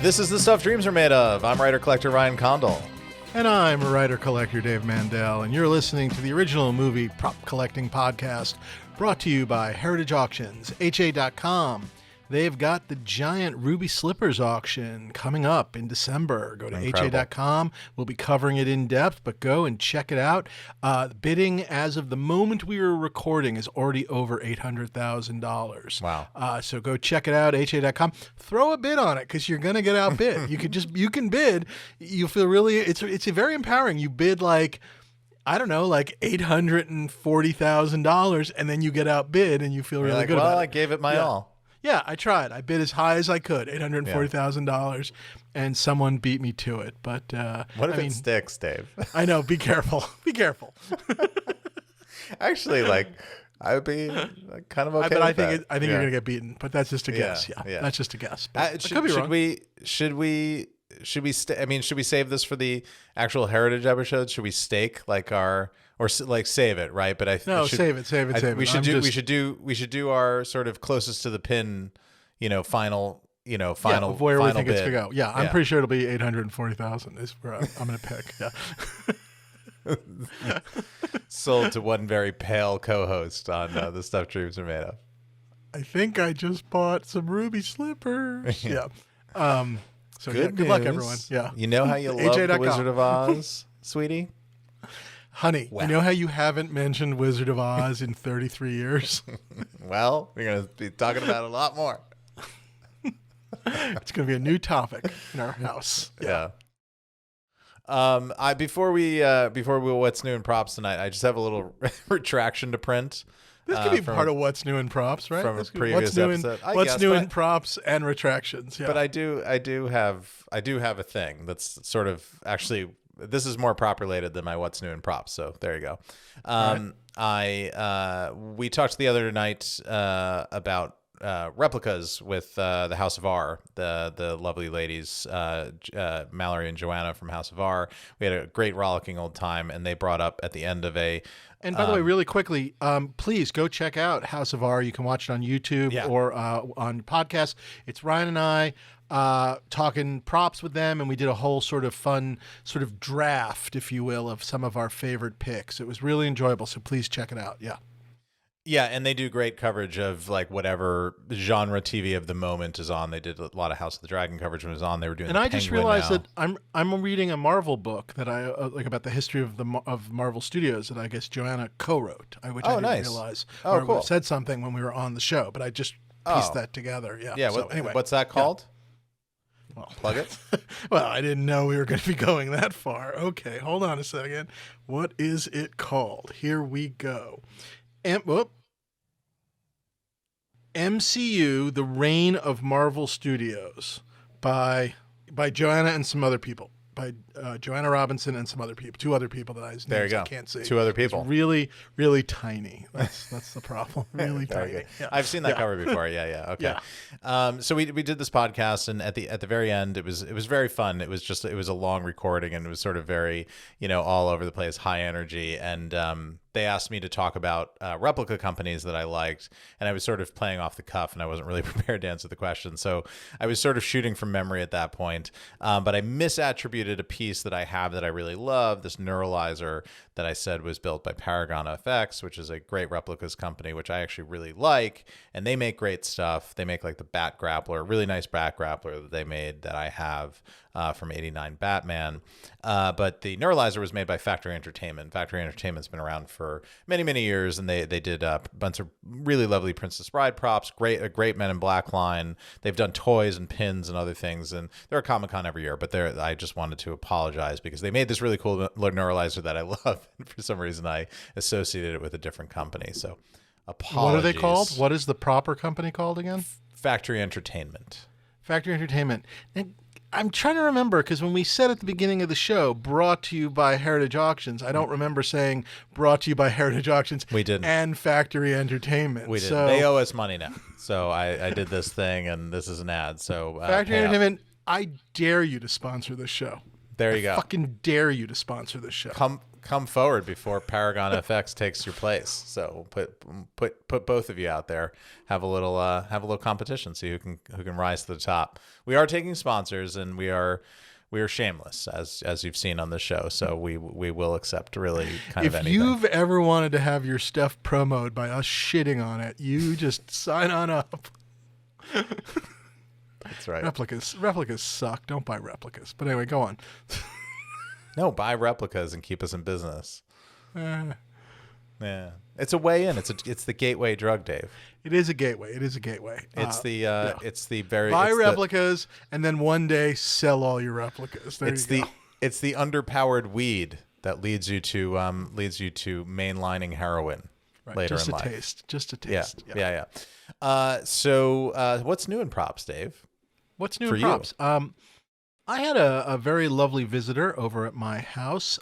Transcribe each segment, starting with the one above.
This is The Stuff Dreams Are Made Of. I'm writer-collector Ryan Condal. And I'm writer-collector Dave Mandel, and you're listening to the original movie prop collecting podcast brought to you by Heritage Auctions, HA.com. They've got the giant Ruby Slippers auction coming up in December. Go to HA.com. We'll be covering it in depth, but go and check it out. Bidding as of the moment we were recording is already over $800,000. Wow. So go check it out, HA.com. Throw a bid on it because you're going to get outbid. You can bid. You feel really, it's very empowering. You bid like $840,000, and then you get outbid and you feel really good about it. I gave it my all. Yeah, I tried. I bid as high as I could, $840,000, and someone beat me to it. But what if it sticks, Dave? I know. Be careful. Be careful. Actually, I would be kind of okay. But I think you're gonna get beaten. But that's just a guess. Yeah, that's just a guess. I could be wrong. Should we save this for the actual Heritage episode? Should we stake save it, right? But save it. We should do our sort of closest to the pin, final of where we think bid. It's gonna go. Yeah, I'm pretty sure it'll be 840,000 is where I'm gonna pick. Yeah. Sold to one very pale co-host on The Stuff Dreams Are Made Of. I think I just bought some Ruby Slippers. Yeah. So good luck, everyone. Yeah. You know how you love The Wizard of Oz, sweetie? Honey, You know how you haven't mentioned Wizard of Oz in 33 years? Well, we're going to be talking about it a lot more. It's going to be a new topic in our house. Yeah. Before we what's new in props tonight, I just have a little retraction to print. This could be part of what's new in props, right? From a previous episode. What's new in props and retractions? Yeah. But I do have a thing that's sort of actually, this is more prop related than my what's new in props. So there you go. We talked the other night about replicas with the House of R, the lovely ladies, Mallory and Joanna from House of R. We had a great rollicking old time, and they brought up at the end of a. And by the way, really quickly, please go check out House of R. You can watch it on YouTube or on podcast. It's Ryan and I talking props with them, and we did a whole sort of fun sort of draft, if you will, of some of our favorite picks. It was really enjoyable, so please check it out. Yeah. Yeah, and they do great coverage of whatever genre TV of the moment is on. They did a lot of House of the Dragon coverage when it was on. They were doing. And I just realized now. that I'm reading a Marvel book that I about the history of Marvel Studios that I guess Joanna co-wrote. Which I didn't realize. Oh, cool. Said something when we were on the show, but I just pieced that together. Yeah. Yeah. So, anyway, what's that called? Yeah. Well, plug it. Well, I didn't know we were going to be going that far. Okay, hold on a second. What is it called? Here we go. MCU: The Reign of Marvel Studios by Joanna and some other people. By Joanna Robinson and some other people. Two other people that I can't see. Two other people. It's really, really tiny. That's the problem. Really tiny. Yeah. I've seen that cover before. Yeah. Okay. Yeah. So we did this podcast, and at the very end, it was very fun. It was a long recording, and it was sort of very all over the place, high energy, and they asked me to talk about replica companies that I liked, and I was sort of playing off the cuff, and I wasn't really prepared to answer the question. So I was sort of shooting from memory at that point, but I misattributed a piece that I have that I really love, this neuralizer that I said was built by Paragon FX, which is a great replicas company, which I actually really like, and they make great stuff. They make the Bat Grappler, really nice Bat Grappler that they made that I have from '89 Batman. But the neuralizer was made by Factory Entertainment. Factory Entertainment's been around for many, many years, and they did a bunch of really lovely Princess Bride props, a great Men in Black line. They've done toys and pins and other things, and they're at Comic-Con every year, but I just wanted to apologize because they made this really cool neuralizer that I love, and for some reason I associated it with a different company, so apologies. What are they called? What is the proper company called again? Factory Entertainment. Factory Entertainment. And I'm trying to remember, because when we said at the beginning of the show, brought to you by Heritage Auctions, I don't remember saying brought to you by Heritage Auctions. We didn't. And Factory Entertainment. We didn't. They owe us money now. So I did this thing, and this is an ad. So Factory Entertainment, I dare you to sponsor this show. There you go. I fucking dare you to sponsor this show. come forward before Paragon FX takes your place. So put both of you out there. Have a little competition. See who can rise to the top. We are taking sponsors, and we are shameless, as you've seen on the show. So we will accept really kind of anything. If you've ever wanted to have your stuff promoted by us shitting on it, you just sign on up. That's right. Replicas suck. Don't buy replicas. But anyway, go on. No, buy replicas and keep us in business. Yeah, it's a way in. It's the gateway drug, Dave. It is a gateway. It's the very buy replicas and then one day sell all your replicas. It's the underpowered weed that leads you to mainlining heroin later in life. Just a taste. Yeah. So what's new in props, Dave? What's new in props? I had a very lovely visitor over at my house.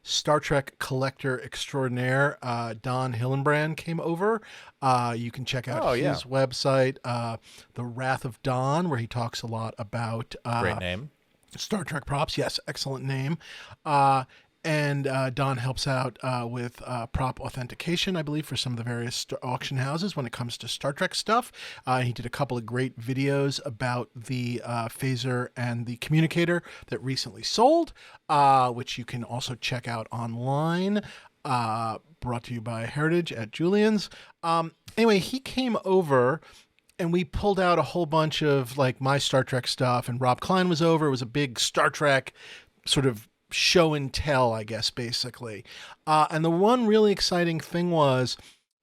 Star Trek collector extraordinaire Don Hillenbrand came over. You can check out his website, The Wrath of Don, where he talks a lot about great name. Star Trek props. Yes, excellent name. And Don helps out with prop authentication, I believe, for some of the various auction houses when it comes to Star Trek stuff. He did a couple of great videos about the phaser and the communicator that recently sold, which you can also check out online. Brought to you by Heritage at Julian's. Anyway, he came over and we pulled out a whole bunch of like my Star Trek stuff, and Rob Klein was over. It was a big Star Trek sort of show and tell, I guess, basically. And the one really exciting thing was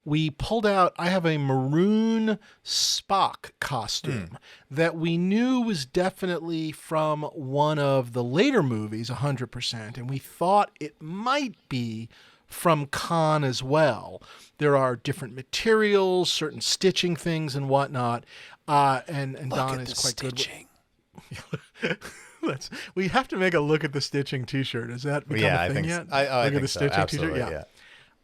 we pulled out, I have a maroon Spock costume that we knew was definitely from one of the later movies, 100%. And we thought it might be from Khan as well. There are different materials, certain stitching things and whatnot. And Don is quite stitching. Good. We have to make a look at the stitching T-shirt. Is that become a thing yet? I think the so. stitching Absolutely, T-shirt.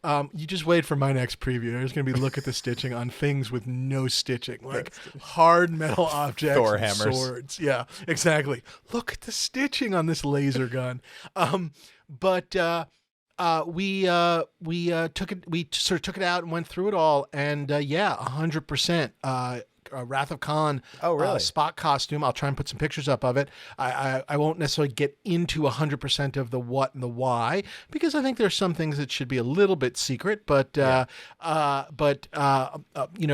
Yeah. You just wait for my next preview. There's going to be look at the stitching on things with no stitching, like hard metal objects, Thor and hammers. swords. Yeah, exactly. Look at the stitching on this laser gun. But we took it. We sort of took it out and went through it all, and 100%. Wrath of Khan Spock costume. I'll try and put some pictures up of it. I won't necessarily get into 100% of the what and the why, because I think there's some things that should be a little bit secret, but you know,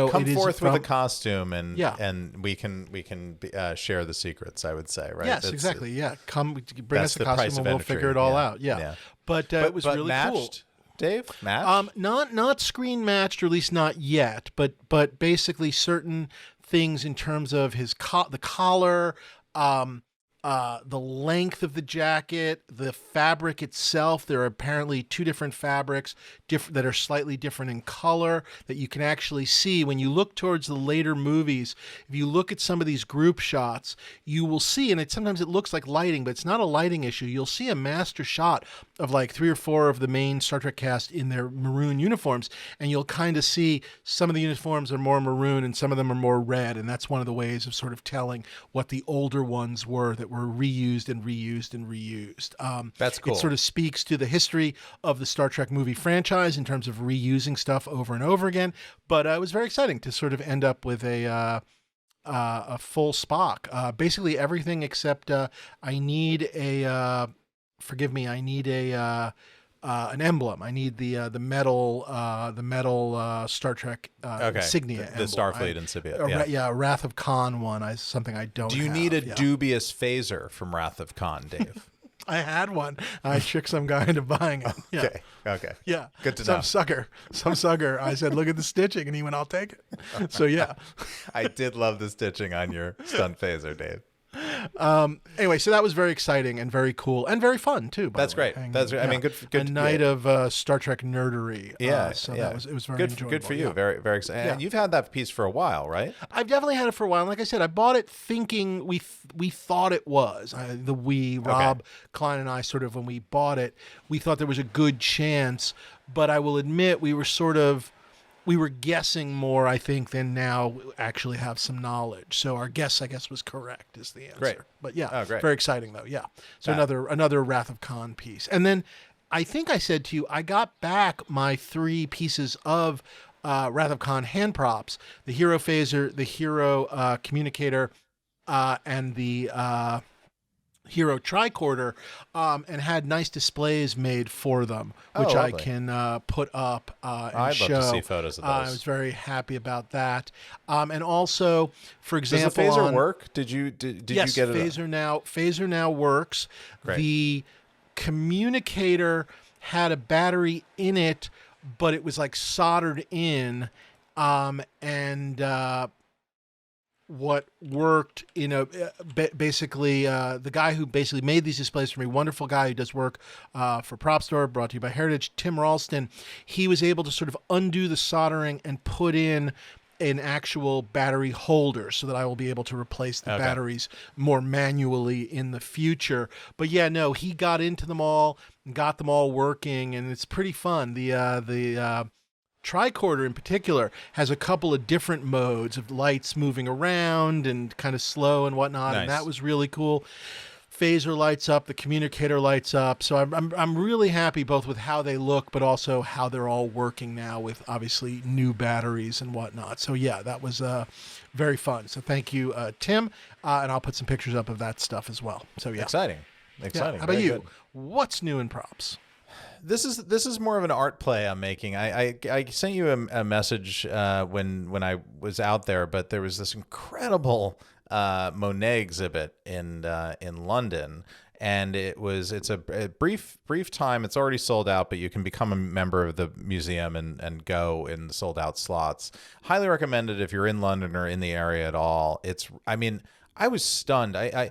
come it is forth from, with a costume and we can share the secrets, I would say, right? Yes, exactly. Yeah. Come bring us a costume and we'll figure it all out. Yeah. But it was really matched, cool. Dave? Matched? Not screen matched, or at least not yet, but basically certain things in terms of his the collar, the length of the jacket, the fabric itself. There are apparently two different fabrics that are slightly different in color that you can actually see when you look towards the later movies. If you look at some of these group shots, you will see, and sometimes it looks like lighting, but it's not a lighting issue. You'll see a master shot of like 3 or 4 of the main Star Trek cast in their maroon uniforms, and you'll kind of see some of the uniforms are more maroon and some of them are more red, and that's one of the ways of sort of telling what the older ones were that were reused and reused and reused. That's cool. It sort of speaks to the history of the Star Trek movie franchise in terms of reusing stuff over and over again, but it was very exciting to sort of end up with a full Spock. Basically everything except I need a an emblem. I need the metal Star Trek insignia. The Starfleet insignia. Wrath of Khan one. Something I don't. Do you have, need a dubious phaser from Wrath of Khan, Dave? I had one. I tricked some guy into buying it. Yeah. Okay. Yeah. Good to know. Some sucker. I said, "Look at the stitching," and he went, "I'll take it." So yeah. I did love the stitching on your stunt phaser, Dave. Anyway, so that was very exciting and very cool and very fun too. That's great. That's great. I mean, good. A night of Star Trek nerdery. So it was very good. enjoyable. Good for you. Very, very exciting. And you've had that piece for a while, right? I've definitely had it for a while. And like I said, I bought it thinking we thought it was Rob Klein and I sort of, when we bought it, we thought there was a good chance. But I will admit we were guessing more, I think, than now actually have some knowledge. So our guess, I guess, was correct is the answer. Great. But yeah, great. very exciting though. Yeah. So another Wrath of Khan piece. And then I think I said to you, I got back my 3 pieces of Wrath of Khan hand props: the hero phaser, the hero communicator, and the hero tricorder, and had nice displays made for them, Oh, which I lovely. can put up and I'd show. love to see photos of those. I was very happy about that. And also, for Does the example, phaser work? Did you yes, get it? Phaser now works. Great. The communicator had a battery in it, but it was like soldered in, and what worked, basically, the guy who basically made these displays for me, wonderful guy who does work for Prop Store, brought to you by Heritage, Tim Ralston, he was able to sort of undo the soldering and put in an actual battery holder so that I will be able to replace the batteries more manually in the future. But yeah, no, he got into them all and got them all working, and it's pretty fun. The tricorder in particular has a couple of different modes of lights moving around and kind of slow and whatnot, Nice. and that was really cool. Phaser lights up, the communicator lights up, so I'm really happy both with how they look, but also how they're all working now with obviously new batteries and whatnot. So yeah, that was very fun. So thank you, Tim, and I'll put some pictures up of that stuff as well. So yeah, Exciting. Yeah. Exciting. How about Very you? good. What's new in props? This is more of an art play I'm making. I sent you a message when I was out there, but there was this incredible Monet exhibit in London, and it's a brief time. It's already sold out, but you can become a member of the museum and go in the sold out slots. Highly recommended if you're in London or in the area at all. I was stunned. I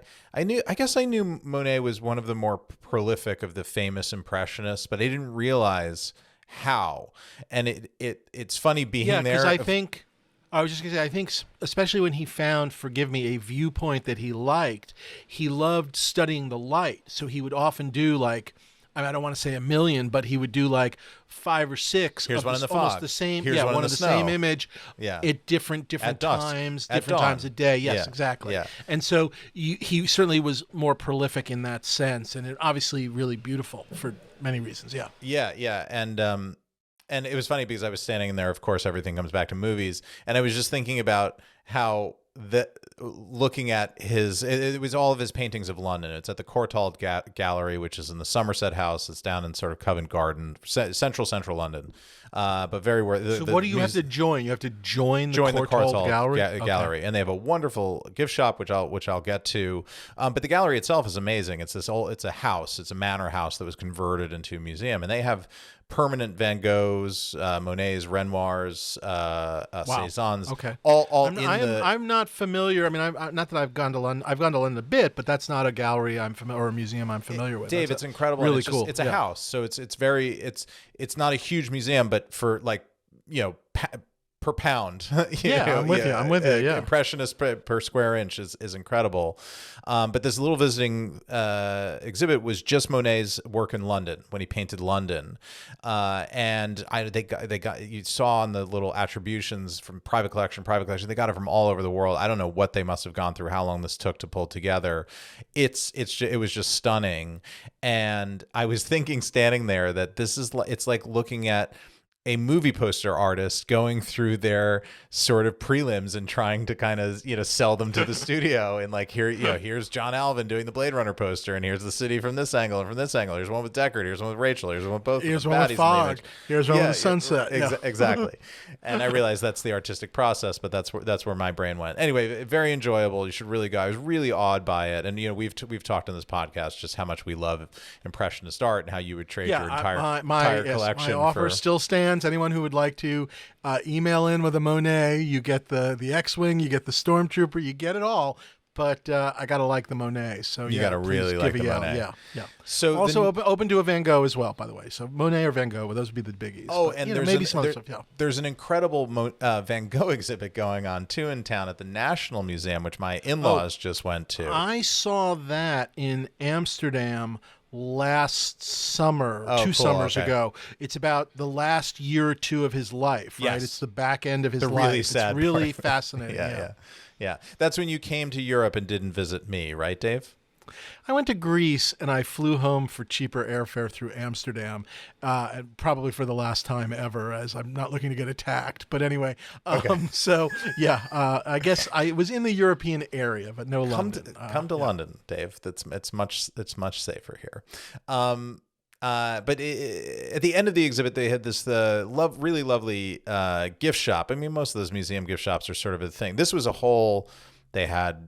guess I knew Monet was one of the more prolific of the famous impressionists, but I didn't realize how. And it's funny being there. Because I was just gonna say, I think especially when he found, forgive me, a viewpoint that he liked, he loved studying the light. So he would often do like, I don't want to say a million, but he would do like 5 or 6. Here's of one in the almost fog. the same, Here's one in one the of the snow. same image, Yeah. at different At dusk. times, At different dawn. times a day. Yes, Yeah. exactly. Yeah. And so he certainly was more prolific in that sense, and it obviously really beautiful for many reasons. Yeah. Yeah, and it was funny because I was standing in there. Of course, everything comes back to movies, and I was just thinking about how looking at it was all of his paintings of London. It's at the Courtauld Gallery, which is in the Somerset House. It's down in sort of Covent Garden, central London, but very worth. So what do you have to join? You have to join the the Courtauld Gallery? Gallery, and they have a wonderful gift shop, which I'll get to. But the gallery itself is amazing. It's it's a house. It's a manor house that was converted into a museum, and they have permanent Van Goghs, Monets, Renoirs, Cézannes. Okay. I'm not familiar. I mean, I'm not that I've gone to London. I've gone to London a bit, but that's not a gallery I'm familiar or a museum I'm familiar with. Dave, it's incredible. Really It's cool. It's a house, so it's not a huge museum, but for like per pound. I'm with you. I'm with you. Yeah. Impressionist per square inch is incredible. But this little visiting exhibit was just Monet's work in London when he painted London, and they got you saw on the little attributions from private collection. They got it from all over the world. I don't know what they must have gone through, how long this took to pull together. It was just stunning, and I was thinking standing there that it's like looking at a movie poster artist going through their sort of prelims and trying to kind of sell them to the studio, and like here's John Alvin doing the Blade Runner poster, and here's the city from this angle and from this angle. Here's one with Deckard. Here's one with Rachel. Here's one with both. Here's of one the with baddies in the fog. image. Here's one with the sunset. Exactly. And I realized that's the artistic process, but that's where my brain went. Anyway, very enjoyable. You should really go. I was really awed by it, and we've talked on this podcast just how much we love Impressionist art and how you would trade your entire collection. My offer for... still stands. Anyone who would like to email in with a Monet, you get the X-wing, you get the Stormtrooper, you get it all. But I gotta like the Monet, so you gotta really like the Monet. Yeah. So also open to a Van Gogh as well, by the way. So Monet or Van Gogh, well, those would be the biggies. Oh, but, and there's maybe some other stuff. Yeah. There's an incredible Van Gogh exhibit going on too in town at the National Museum, which my in-laws just went to. I saw that in Amsterdam last summer, 2 summers ago. It's about the last year or two of his life, right? Yes. It's the back end of his life. Really sad it's really part. fascinating. Yeah. That's when you came to Europe and didn't visit me, right, Dave? I went to Greece and I flew home for cheaper airfare through Amsterdam, and probably for the last time ever, as I'm not looking to get attacked. But anyway, so yeah, I guess I was in the European area, but no London. Come to London, Dave. It's much safer here. But at the end of the exhibit, they had this really lovely gift shop. I mean, most of those museum gift shops are sort of a thing. This was a whole. They had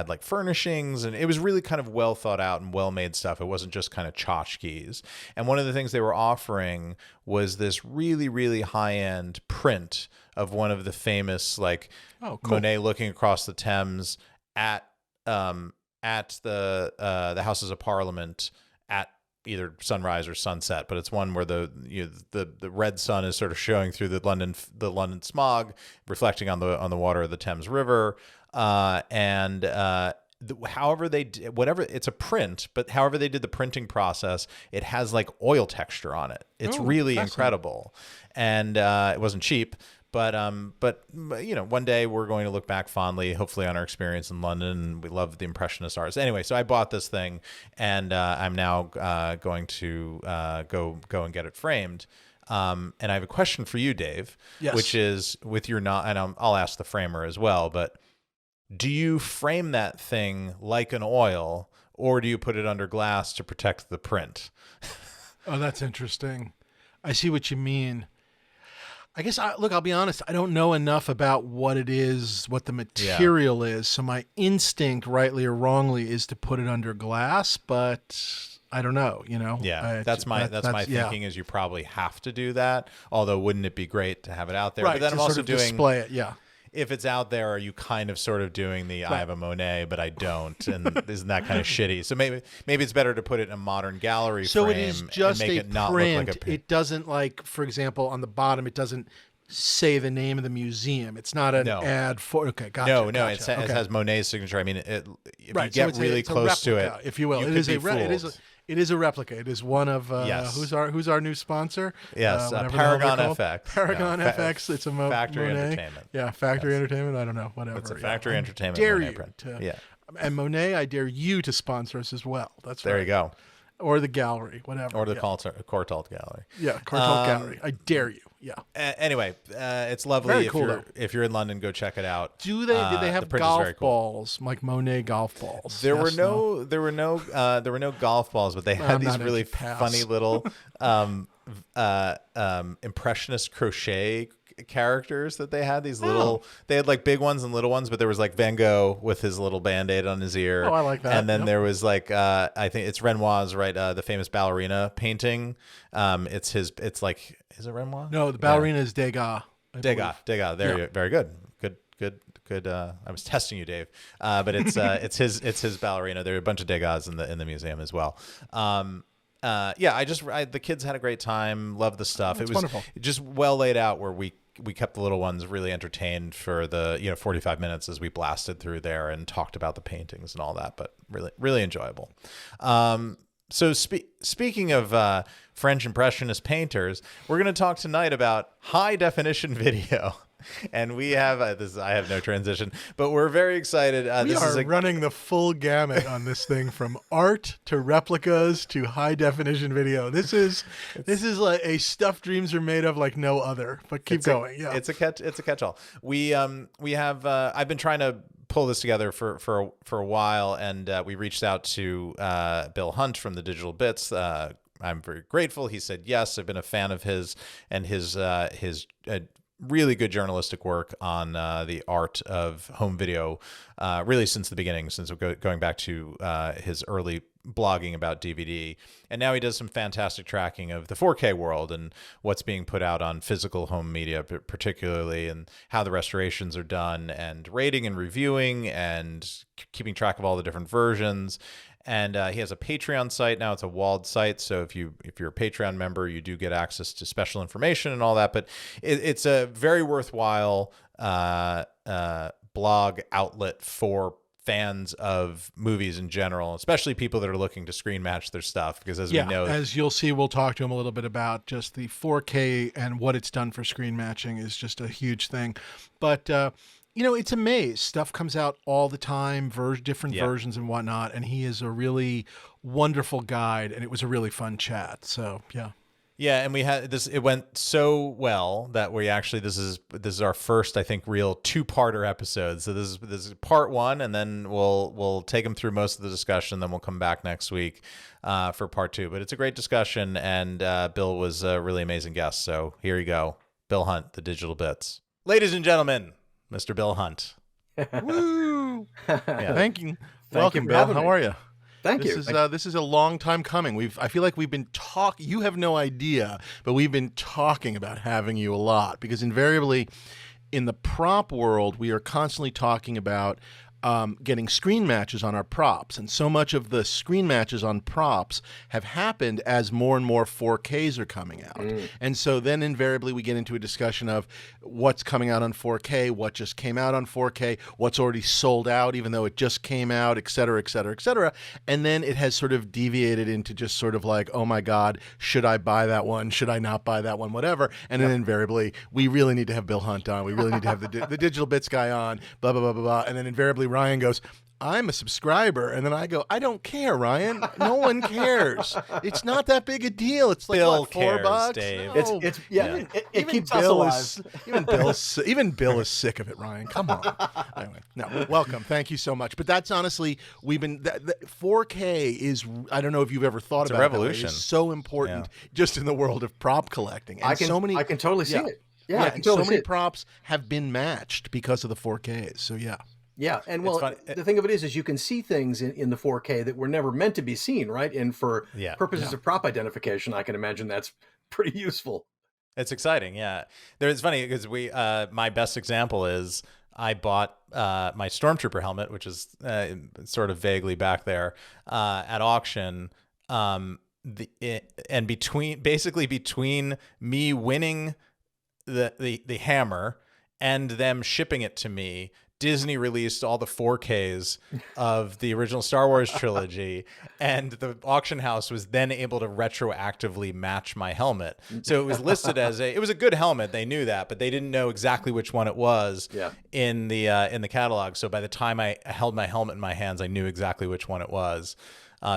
like furnishings, and it was really kind of well thought out and well made stuff. It wasn't just kind of tchotchkes. And one of the things they were offering was this really, really high end print of one of the famous, like, cool. Monet looking across the Thames at the Houses of Parliament at either sunrise or sunset, but it's one where the red sun is sort of showing through the London smog, reflecting on the water of the Thames River. However they did, whatever, it's a print, but however they did the printing process, it has like oil texture on it. It's really incredible, and it wasn't cheap. But one day we're going to look back fondly, hopefully, on our experience in London. We love the Impressionist arts. Anyway, so I bought this thing, and I'm now going to go and get it framed. And I have a question for you, Dave, which is with your and I'll ask the framer as well. But do you frame that thing like an oil, or do you put it under glass to protect the print? Oh, that's interesting. I see what you mean. I guess, I'll be honest, I don't know enough about what it is, what the material is. So my instinct, rightly or wrongly, is to put it under glass, but I don't know, Yeah, that's my thinking is you probably have to do that. Although, wouldn't it be great to have it out there? Right, but then I'm also doing display it, yeah. If it's out there, are you kind of sort of doing the I have a Monet, but I don't, and isn't that kind of shitty? So maybe it's better to put it in a modern gallery frame. So it is just and make a it not print. Look like it doesn't, like, for example, on the bottom, it doesn't say the name of the museum. It's not an ad for. Okay, gotcha. No, gotcha. It has Monet's signature. I mean, if you so get really close to it, if you will, it is a replica. It is one of who's our new sponsor? Yes, Paragon FX. Paragon FX. It's a Factory Monet. Entertainment. Yeah, Factory Entertainment. I don't know, whatever. It's a Factory Entertainment. Dare Monet you print. to, and Monet, I dare you to sponsor us as well. That's right. There you go. Or the gallery, whatever. Or the Courtauld Gallery. Yeah, Courtauld Gallery. I dare you. Yeah. Anyway, it's lovely. Very cool, if you're in London, go check it out. Did they have golf balls, like Monet golf balls? There were no golf balls, but they had these really funny little impressionist crochet characters that they had. These little, they had like big ones and little ones, but there was like Van Gogh with his little Band-Aid on his ear. Oh, I like that. And then there was like, I think it's Renoir's, right? The famous ballerina painting. It's like, is it Renoir? No, the ballerina is Degas. Degas. There, very good. Good. I was testing you, Dave. But it's his ballerina. There are a bunch of Degas in the museum as well. The kids had a great time. Loved the stuff. It was wonderful. Just well laid out where we kept the little ones really entertained for the 45 minutes as we blasted through there and talked about the paintings and all that, but really, really enjoyable. So speaking of French Impressionist painters, we're going to talk tonight about high definition video. And we have I have no transition, but we're very excited. We are running the full gamut on this thing, from art to replicas to high definition video. This is like a stuff dreams are made of like no other. But keep going. It's a catch-all. We have I've been trying to pull this together for a while, and we reached out to Bill Hunt from the Digital Bits. I'm very grateful. He said yes. I've been a fan of his and his really good journalistic work on the art of home video, really since the beginning, since going back to his early blogging about DVD. And now he does some fantastic tracking of the 4K world and what's being put out on physical home media, particularly, and how the restorations are done, and rating and reviewing and keeping track of all the different versions. And he has a Patreon site now. It's a walled site, so if you're a Patreon member, you do get access to special information and all that. But it's a very worthwhile blog outlet for fans of movies in general, especially people that are looking to screen match their stuff. Because we know, as you'll see, we'll talk to him a little bit about just the 4K and what it's done for screen matching is just a huge thing. But It's a maze. Stuff comes out all the time, different Yeah. versions and whatnot. And he is a really wonderful guide, and it was a really fun chat. So yeah. Yeah, and we had this. It went so well that we actually this is our first, I think, real two-parter episode. So this is part one, and then we'll take them through most of the discussion. Then we'll come back next week for part two. But it's a great discussion, and Bill was a really amazing guest. So here you go, Bill Hunt, the Digital Bits, ladies and gentlemen, Mr. Bill Hunt. Woo! Yeah. Thank you. Thank you Welcome, for Bill. having How me. are you? Thank This you. is this is a long time coming. I feel like we've been you have no idea, but we've been talking about having you a lot, because invariably in the prop world, we are constantly talking about getting screen matches on our props. And so much of the screen matches on props have happened as more and more 4Ks are coming out. And so then invariably we get into a discussion of what's coming out on 4K, what just came out on 4K, what's already sold out, even though it just came out, et cetera, et cetera, et cetera. And then it has sort of deviated into just sort of like, oh my God, should I buy that one? Should I not buy that one? Whatever. And then invariably, we really need to have Bill Hunt on. We really need to have the Digital Bits guy on, blah, blah, blah, blah, blah. And then invariably Ryan goes, I'm a subscriber. And then I go, I don't care, Ryan. No one cares. It's not that big a deal. It's like, Bill what, $4? cares, Dave. No. It's yeah. It Even keeps us Bill alive. even Bill is sick of it, Ryan. Come on. Anyway, no, welcome. Thank you so much. But that's honestly, we've been 4K is, I don't know if you've ever thought It's a about revolution. it. It's so important just in the world of prop collecting. And I can totally see it. Yeah, I can and totally so see many it. props have been matched because of the 4Ks. So yeah. Yeah, and well, funny. the thing of it is you can see things in the 4K that were never meant to be seen, right? And for purposes of prop identification, I can imagine that's pretty useful. It's exciting, yeah. It's funny because my best example is I bought my Stormtrooper helmet, which is sort of vaguely back there, at auction. And between me winning the hammer and them shipping it to me, Disney released all the 4Ks of the original Star Wars trilogy, and the auction house was then able to retroactively match my helmet. So it was listed as it was a good helmet. They knew that, but they didn't know exactly which one it was in the catalog. So by the time I held my helmet in my hands, I knew exactly which one it was.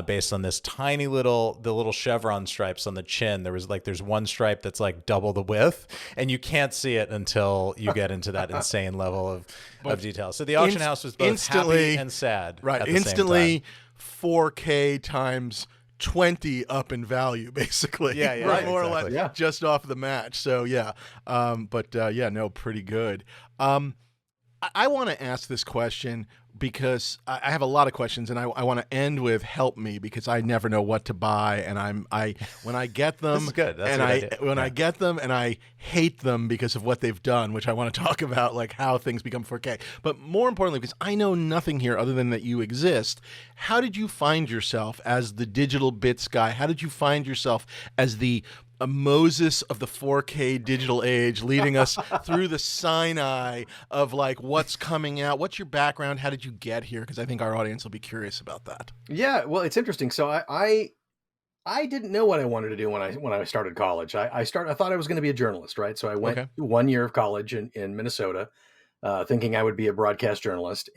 Based on this tiny little chevron stripes on the chin. There's one stripe that's like double the width, and you can't see it until you get into that insane level of detail. So the auction house was both happy and sad. Right. At the same Instantly time. 4K times 20 up in value, basically. Yeah, right, more exactly. or less, just off the match. So yeah, pretty good. I want to ask this question because I have a lot of questions, and I want to end with help me, because I never know what to buy, and when I get them, This is good. That's and a good idea. I get them and I hate them because of what they've done, which I want to talk about, like how things become 4K. But more importantly, because I know nothing here other than that you exist, how did you find yourself as the Digital Bits guy? How did you find yourself as a Moses of the 4K digital age, leading us through the Sinai of like what's coming out? What's your background? How did you get here? Because I think our audience will be curious about that. Yeah, well, it's interesting. So I didn't know what I wanted to do when I started college. I thought I was going to be a journalist, right? So I went 1 year of college in Minnesota, thinking I would be a broadcast journalist.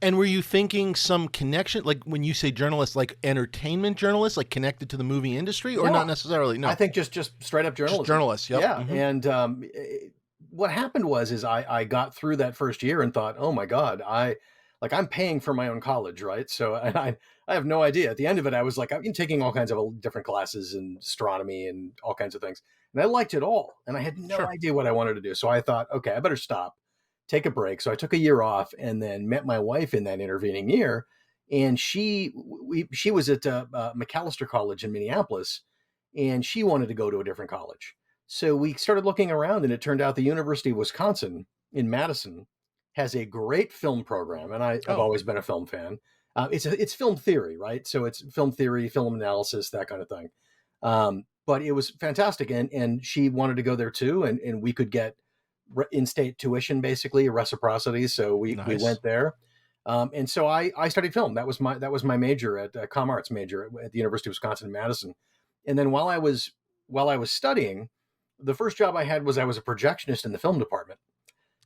And were you thinking some connection, like when you say journalist, like entertainment journalist, like connected to the movie industry, or not necessarily? No, I think just straight up journalism. Just journalists, yep. Yeah, Mm-hmm. and what happened was I got through that first year and thought, oh my God, I'm paying for my own college, right? So I have no idea. At the end of it, I was like, I've been taking all kinds of different classes in astronomy and all kinds of things, and I liked it all, and I had no idea what I wanted to do. So I thought, okay, I better stop. Take a break. So I took a year off and then met my wife in that intervening year. And she was at McAllister College in Minneapolis, and she wanted to go to a different college. So we started looking around, and it turned out the University of Wisconsin in Madison has a great film program. And I've always been a film fan. It's film theory, right? So it's film theory, film analysis, that kind of thing. But it was fantastic. And she wanted to go there too. And we could get in-state tuition, basically reciprocity. So we went there, and so I studied film. That was my major at Com Arts major at the University of Wisconsin in Madison. And then while I was studying, the first job I had was I was a projectionist in the film department.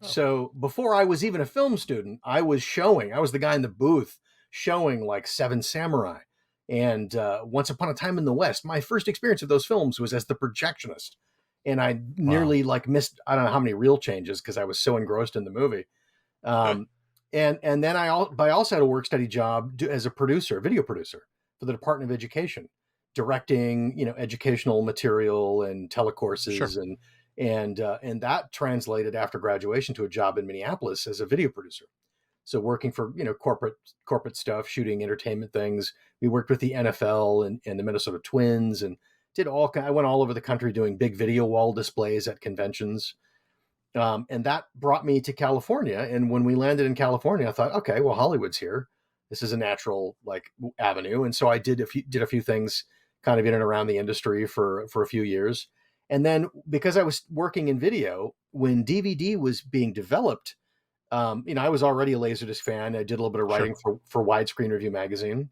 So before I was even a film student, I was the guy in the booth showing like Seven Samurai and Once Upon a Time in the West. My first experience of those films was as the projectionist. And I Wow. nearly like missed, I don't know how many reel changes because I was so engrossed in the movie. Um, and then but I also had a work study job as a producer, a video producer for the Department of Education, directing, educational material and Sure. telecourses and that translated after graduation to a job in Minneapolis as a video producer. So working for corporate stuff, shooting entertainment things. We worked with the NFL and the Minnesota Twins and I went all over the country doing big video wall displays at conventions. And that brought me to California. And when we landed in California, I thought, okay, well, Hollywood's here. This is a natural like avenue. And so I did a few things kind of in and around the industry for a few years. And then because I was working in video, when DVD was being developed, I was already a Laserdisc fan. I did a little bit of Sure. writing for Widescreen Review magazine.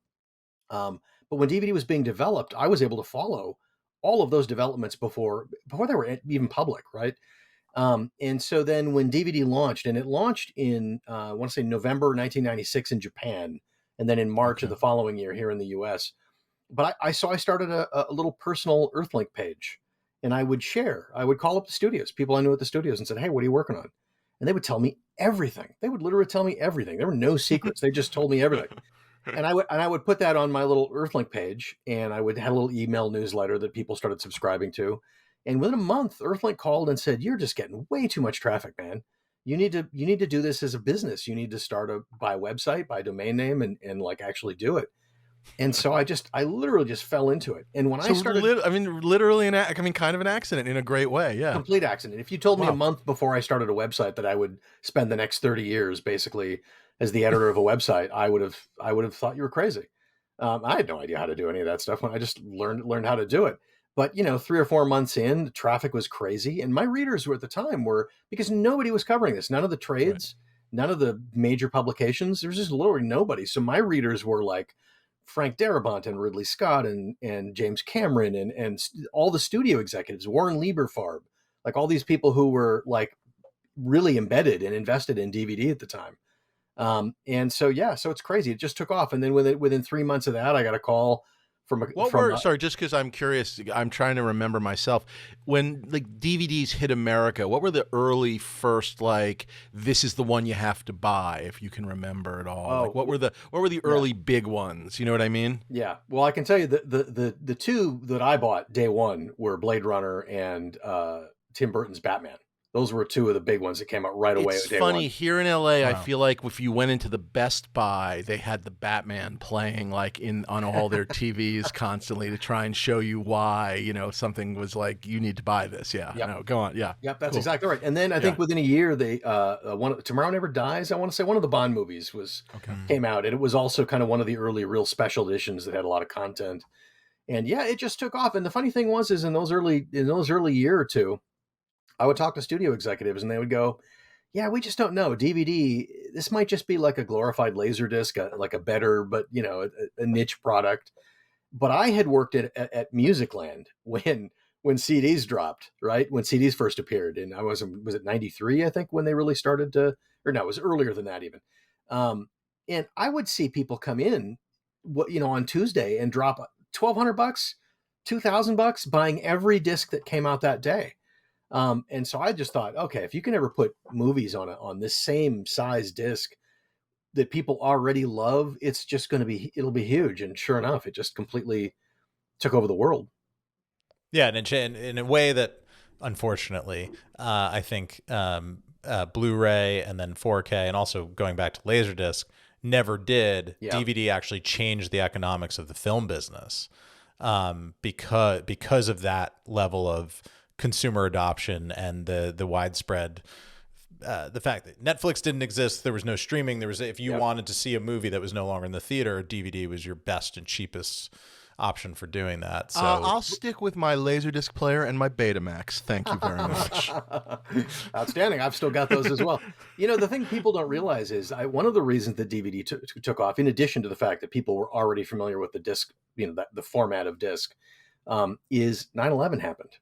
But when DVD was being developed, I was able to follow all of those developments before they were even public, right? And so then when DVD launched, and it launched in, I want to say November 1996 in Japan, and then in March of Okay. the following year here in the US. But I started a little personal Earthlink page, and I would call up the studios, people I knew at the studios, and said, "Hey, what are you working on?" And they would tell me everything. They would literally tell me everything. There were no secrets. They just told me everything. And I would put that on my little Earthlink page, and I would have a little email newsletter that people started subscribing to. And within a month, Earthlink called and said, "You're just getting way too much traffic, man. You need to do this as a business. You need to buy a website, buy a domain name, and like actually do it." And so I literally just fell into it. And when I So, started, literally kind of an accident in a great way. Yeah. complete accident. If you told me a Wow. month before I started a website that I would spend the next 30 years basically as the editor of a website, I would have thought you were crazy. I had no idea how to do any of that stuff when I just learned how to do it. But 3 or 4 months in, the traffic was crazy, and my readers were at the time were because nobody was covering this. None of the Right. trades, none of the major publications. There was just literally nobody. So my readers were like Frank Darabont and Ridley Scott and James Cameron and all the studio executives, Warren Lieberfarb, like all these people who were like really embedded and invested in DVD at the time. And so yeah, so it's crazy. It just took off, and then within 3 months of that, I got a call Sorry, just because I'm curious, I'm trying to remember myself. When like DVDs hit America, what were the early first, like, this is the one you have to buy, if you can remember at all? Like, oh what were the yeah. early big ones? You know what I mean? Yeah, well, I can tell you that the two that I bought day one were Blade Runner and Tim Burton's Batman. Those were two of the big ones that came out right away It's day one. funny, here in LA, I Wow. feel like if you went into the Best Buy, they had the Batman playing like in on all their TVs constantly to try and show you why, something was like, you need to buy this. Yeah. Yep. No, go on. Yeah. Yep, that's Cool. exactly right. And then I Yeah. think within a year, they Tomorrow Never Dies. I want to say one of the Bond movies Okay. came out, and it was also kind of one of the early real special editions that had a lot of content. And yeah, it just took off. And the funny thing is in those early year or two, I would talk to studio executives, and they would go, "Yeah, we just don't know. DVD. This might just be like a glorified Laserdisc, like a better, but a niche product." But I had worked at Musicland when CDs dropped, right? When CDs first appeared, and was it '93? I think when they really started to, or no, it was earlier than that even. Um, and I would see people come in, on Tuesday and drop $1,200, $2,000 buying every disc that came out that day. And so I just thought, okay, if you can ever put movies on this same size disc that people already love, it'll be huge. And sure enough, it just completely took over the world. Yeah, and in a way that, unfortunately, I think Blu-ray and then 4K, and also going back to Laserdisc, never did. Yeah. DVD actually changed the economics of the film business, because of that level of consumer adoption and the widespread. The fact that Netflix didn't exist, there was no streaming. There was, if you Yep. wanted to see a movie that was no longer in the theater, DVD was your best and cheapest option for doing that. So I'll stick with my Laserdisc player and my Betamax. Thank you very much. Outstanding. I've still got those as well. The thing people don't realize is one of the reasons that DVD took off, in addition to the fact that people were already familiar with the disc, the format of disc, is 9/11 happened.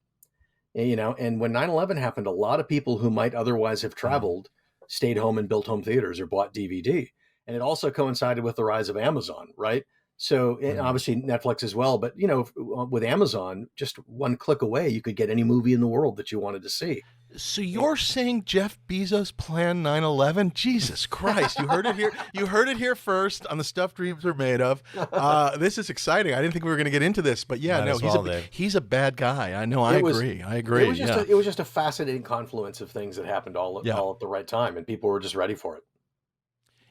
You know, and when 9/11 happened, a lot of people who might otherwise have Mm. traveled stayed home and built home theaters or bought DVD. And it also coincided with the rise of Amazon, right? So, and Mm. obviously Netflix as well. But, you know, with Amazon, just one click away, you could get any movie in the world that you wanted to see. So you're saying Jeff Bezos planned 9/11? Jesus Christ! You heard it here. You heard it here first on the Stuff Dreams Are Made Of. This is exciting. I didn't think we were going to get into this, but yeah, Might no, as well, Dave. he's a bad guy. I know. I It was agree. I agree. Yeah. it was just a fascinating confluence of things that happened Yeah. all at the right time, and people were just ready for it.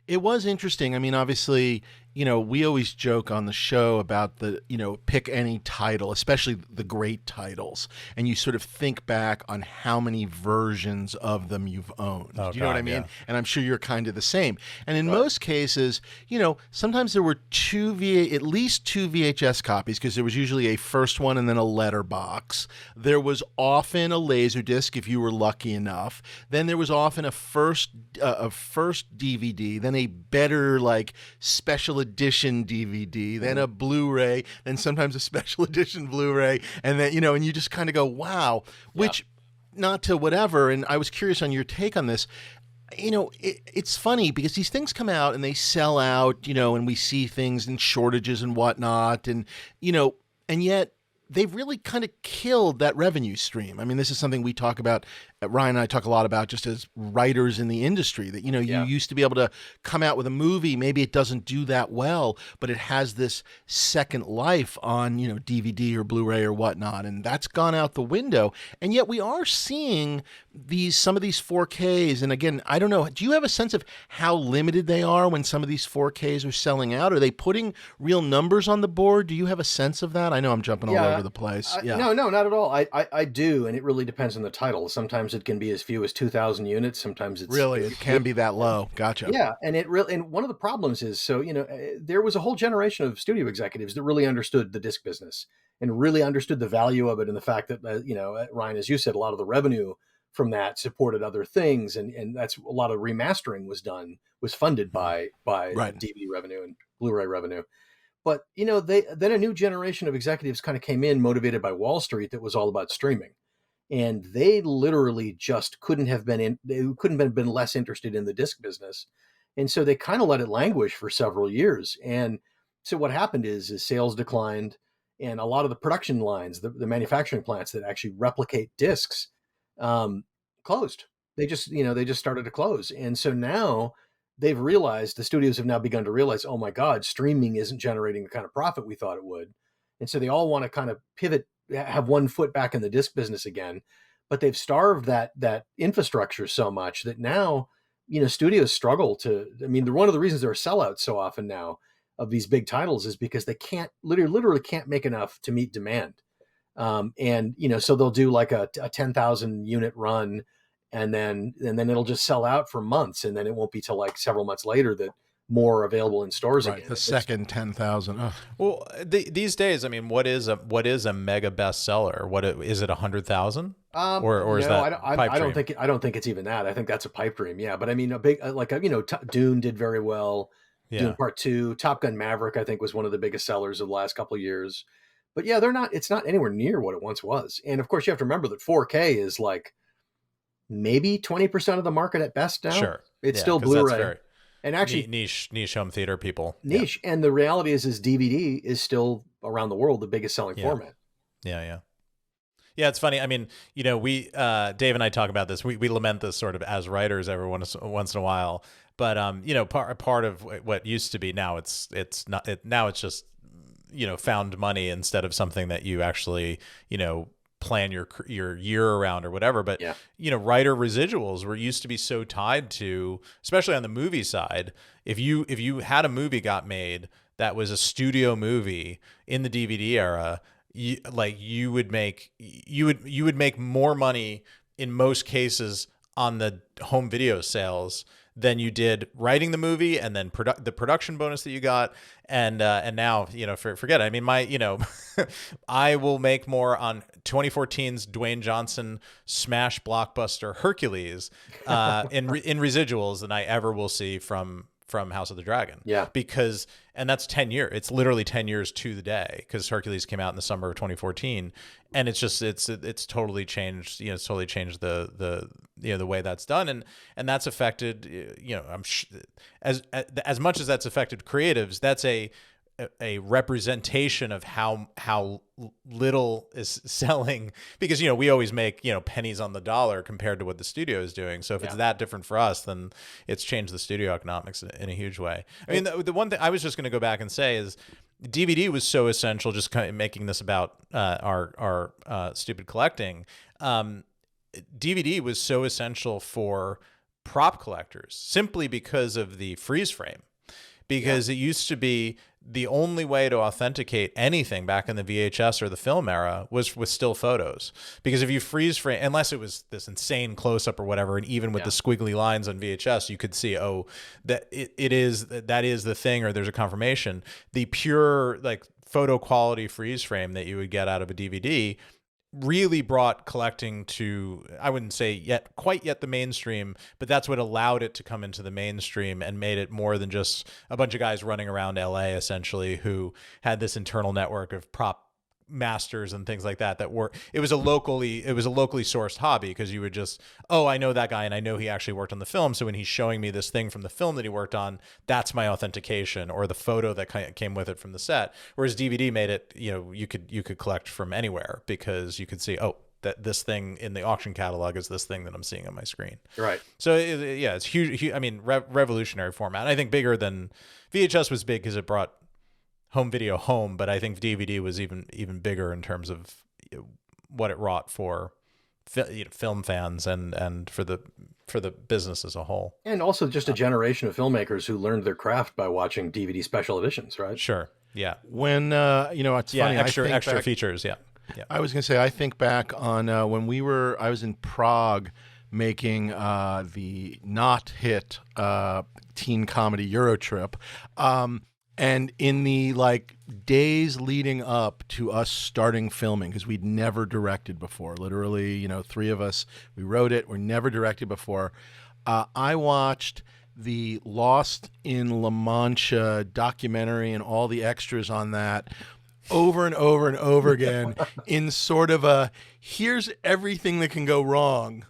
It was interesting. I mean, obviously, you know, we always joke on the show about the, you know, pick any title, especially the great titles, and you sort of think back on how many versions of them you've owned. Oh, Do you know what I God, mean? yeah. And I'm sure you're kind of the same. And in Right. most cases, you know, sometimes there were at least two VHS copies, because there was usually a first one and then a letterbox. There was often a laser disc if you were lucky enough. Then there was often a first DVD, then a better like special edition DVD, then a Blu-ray, then sometimes a special edition Blu-ray, and then, you know, and you just kind of go, wow, which not to whatever. And I was curious on your take on this. You know, it's funny because these things come out and they sell out, you know, and we see things in shortages and whatnot. And, you know, and yet they've really kind of killed that revenue stream. I mean, this is something we talk about. Ryan and I talk a lot about just as writers in the industry that, you know, you used to be able to come out with a movie. Maybe it doesn't do that well, but it has this second life on, you know, DVD or Blu-ray or whatnot. And that's gone out the window. And yet we are seeing some of these 4Ks. And again, I don't know, do you have a sense of how limited they are when some of these 4Ks are selling out? Are they putting real numbers on the board? Do you have a sense of that? I know I'm jumping all over the place. No, not at all. I do, and it really depends on the title. Sometimes it can be as few as 2,000 units. Sometimes it's really, it can be that low. Gotcha. Yeah, and one of the problems is, so, you know, there was a whole generation of studio executives that really understood the disc business and really understood the value of it, and the fact that, you know, Ryan, as you said, a lot of the revenue from that supported other things, and that's a lot of remastering was funded by Right. DVD revenue and Blu-ray revenue. But, you know, then a new generation of executives kind of came in motivated by Wall Street that was all about streaming. And they literally just couldn't have been less interested in the disc business. And so they kind of let it languish for several years. And so what happened is sales declined, and a lot of the production lines, the manufacturing plants that actually replicate discs, closed. They just started to close. And so now the studios have now begun to realize, oh my God, streaming isn't generating the kind of profit we thought it would. And so they all want to kind of pivot, have one foot back in the disc business again, but they've starved that infrastructure so much that now, you know, studios struggle to. I mean, one of the reasons there are sellouts so often now of these big titles is because they can't literally can't make enough to meet demand. And, you know, so they'll do like a 10,000 unit run, and then it'll just sell out for months, and then it won't be till like several months later that more are available in stores Right. again. The second 10,000. Oh. Well, these days, I mean, what is a mega bestseller? Is it 100,000? Or is no, that I pipe don't dream? think I don't think it's even that. I think that's a pipe dream. Yeah, but I mean, a big you know, Dune did very well. Yeah. Dune Part 2, Top Gun Maverick, I think, was one of the biggest sellers of the last couple of years. But yeah, it's not anywhere near what it once was. And of course, you have to remember that 4K is like maybe 20% of the market at best now. Sure. It's Yeah, still 'cause that's Blu-ray. very And actually niche home theater people. niche. And the reality is DVD is still around the world the biggest selling format. Yeah. Yeah, it's funny. I mean, you know, we Dave and I talk about this. We lament this sort of as writers every once in a while. But you know, part of what used to be, now it's not. Now it's just, you know, found money instead of something that you actually, you know, plan your year around or whatever. But you know, writer residuals used to be so tied to, especially on the movie side. If you had a movie got made that was a studio movie in the DVD era, you would make more money in most cases on the home video sales than you did writing the movie, and then the production bonus that you got, and now, you know, forget it. I mean, I will make more on 2014's Dwayne Johnson smash blockbuster Hercules in residuals than I ever will see from from House of the Dragon. Yeah. Because, and that's 10 years. It's literally 10 years to the day, because Hercules came out in the summer of 2014, and it's just it's totally changed. It's totally changed the the way that's done, and that's affected. I'm as much as that's affected creatives, that's a representation of how little is selling, because we always make pennies on the dollar compared to what the studio is doing. So if it's that different for us, then it's changed the studio economics in a huge way. I mean, the one thing I was just going to go back and say is DVD was so essential, just kind of making this about our stupid collecting. DVD was so essential for prop collectors simply because of the freeze frame. Because it used to be the only way to authenticate anything back in the VHS or the film era was with still photos. Because if you freeze frame, unless it was this insane close up or whatever, and even with the squiggly lines on VHS, you could see, that that is the thing, or there's a confirmation. The pure like photo quality freeze frame that you would get out of a DVD really brought collecting to, I wouldn't say quite yet the mainstream, but that's what allowed it to come into the mainstream and made it more than just a bunch of guys running around LA essentially who had this internal network of prop masters and things like that it was a locally sourced hobby, because you would just, I know that guy and I know he actually worked on the film, so when he's showing me this thing from the film that he worked on, that's my authentication, or the photo that came with it from the set. Whereas DVD made it, you could collect from anywhere, because you could see, that this thing in the auction catalog is this thing that I'm seeing on my screen. Right. So it's huge. I mean, revolutionary format. I think bigger than VHS was big because it brought home video home, but I think DVD was even bigger in terms of what it wrought for film fans and for the business as a whole. And also just a generation of filmmakers who learned their craft by watching DVD special editions, right? Sure. Yeah. When it's funny, extra features. Yeah. I was going to say, I think back on when I was in Prague making the not hit teen comedy Euro Trip. And in the days leading up to us starting filming, because we'd never directed before, literally, three of us, we wrote it, we're never directed before. I watched the Lost in La Mancha documentary and all the extras on that over and over and over again in sort of a, here's everything that can go wrong